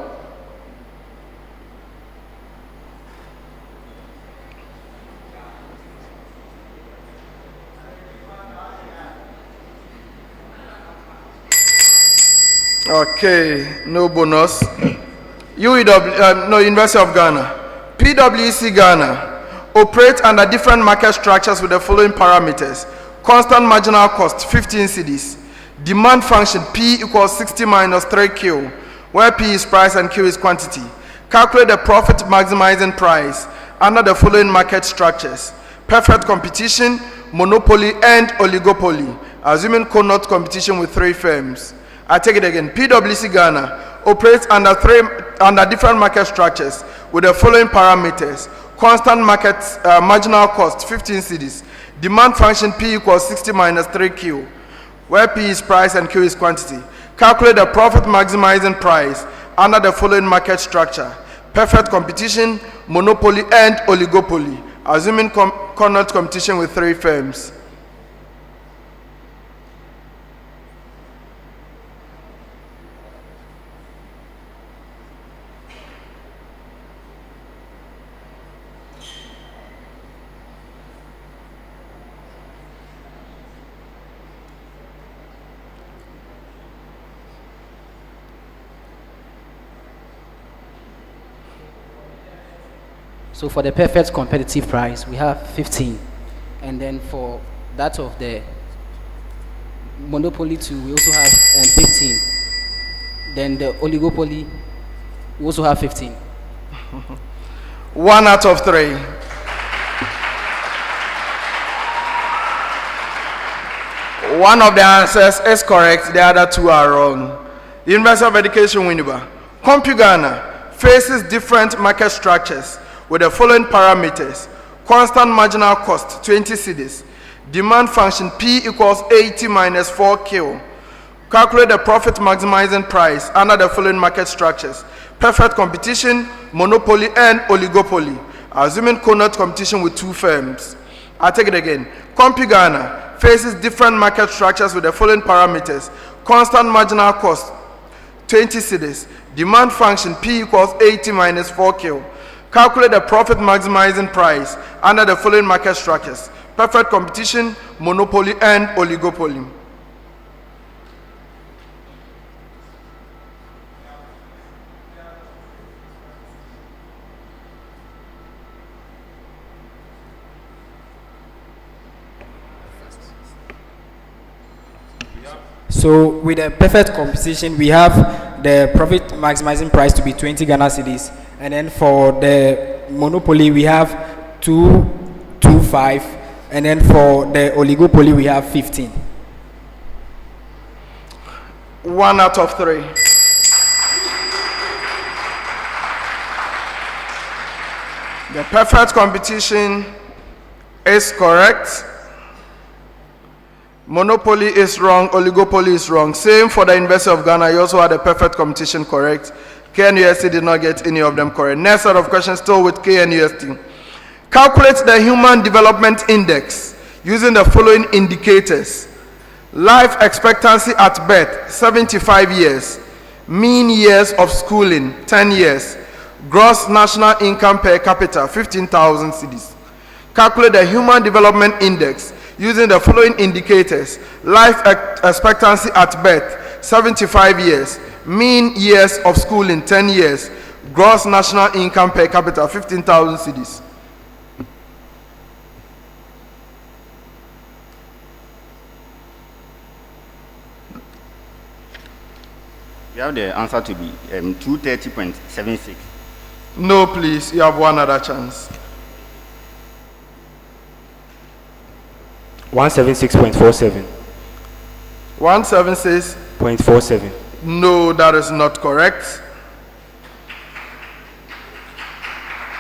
Okay, no bonus. University of Ghana. PwC Ghana operate under different market structures with the following parameters: constant marginal cost 15 cedis, demand function P equals 60 minus 3Q, where P is price and Q is quantity. Calculate the profit maximizing price under the following market structures: perfect competition, monopoly, and oligopoly, assuming co-not competition with three firms. I take it again. PwC Ghana operates under different market structures with the following parameters: constant marginal cost 15 cedis, demand function P equals 60 minus 3Q, where P is price and Q is quantity. Calculate the profit maximizing price under the following market structure: perfect competition, monopoly, and oligopoly, assuming co-not competition with three firms. So for the perfect competitive price, we have 15. And then for that of the monopoly 2, we also have 15. Then the oligopoly, we also have 15. 1 out of 3. One of the answers is correct, the other two are wrong. University of Education, Winneba. Ghana faces different market structures with the following parameters. Constant marginal cost, 20 cedis. Demand function, P equals 80 minus 4 Q. Calculate the profit maximizing price under the following market structures. Perfect competition, monopoly, and oligopoly. Assuming co-nut competition with two firms. I'll take it again. Ghana faces different market structures with the following parameters. Constant marginal cost, 20 cedis. Demand function, P equals 80 minus 4Q. Calculate the profit maximizing price under the following market structures. Perfect competition, monopoly, and oligopoly. So with a perfect competition, we have the profit maximizing price to be 20 Ghana cedis, and then for the monopoly we have 225, and then for the oligopoly we have 15. 1 out of 3. The perfect competition is correct. Monopoly is wrong, oligopoly is wrong. Same for the University of Ghana, you also had a perfect competition correct. KNUST did not get any of them correct. Next set of questions still with KNUST. Calculate the Human Development Index using the following indicators. Life expectancy at birth, 75 years. Mean years of schooling, 10 years. Gross national income per capita, 15,000 cedis. Calculate the Human Development Index using the following indicators. Life expectancy at birth, 75 years. Mean years of schooling, 10 years. Gross national income per capita, 15,000 cedis. You have the answer to be 230.76. No, please, you have one other chance. 176.47. 176.47. No, that is not correct.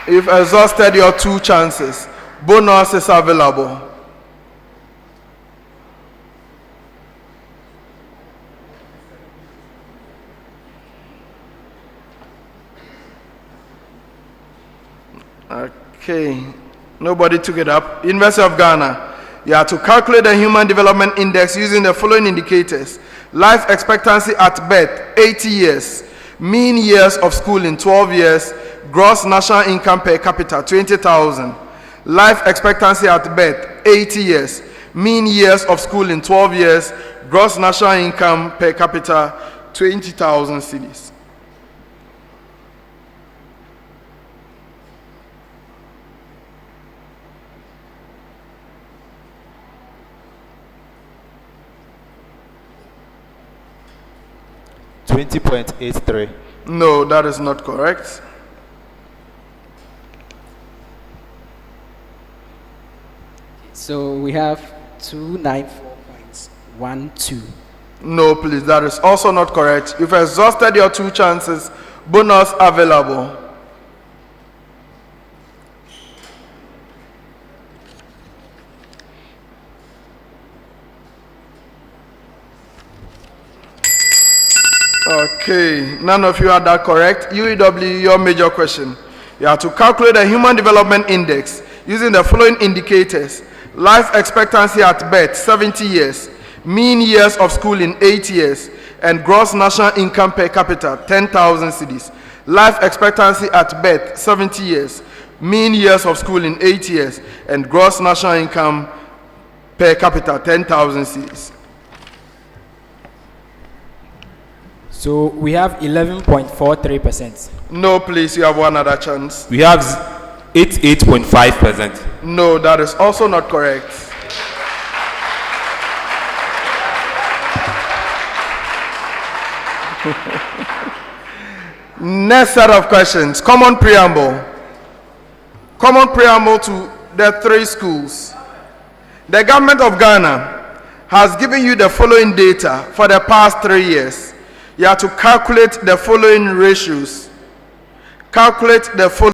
You've exhausted your two chances. Bonus is available. Okay, nobody took it up. University of Ghana, you have to calculate the Human Development Index using the following indicators. Life expectancy at birth, 80 years. Mean years of schooling, 12 years. Gross national income per capita, 20,000. Life expectancy at birth, 80 years. Mean years of schooling, 12 years. Gross national income per capita, 20,000 cedis. $20.83. No, that is not correct. So we have 294.12. No, please, that is also not correct. You've exhausted your two chances. Bonus available. Okay, none of you had that correct. UEW, your major question. You have to calculate the Human Development Index using the following indicators. Life expectancy at birth, 70 years. Mean years of schooling, 8 years. And gross national income per capita, 10,000 cedis. Life expectancy at birth, 70 years. Mean years of schooling, 8 years. And gross national income per capita, 10,000 cedis. So we have 11.43%. No, please, you have one other chance. We have 88.5%. No, that is also not correct. Next set of questions. Common preamble. Common preamble to the three schools. The government of Ghana has given you the following data for the past 3 years. You have to calculate the following ratios. Calculate the following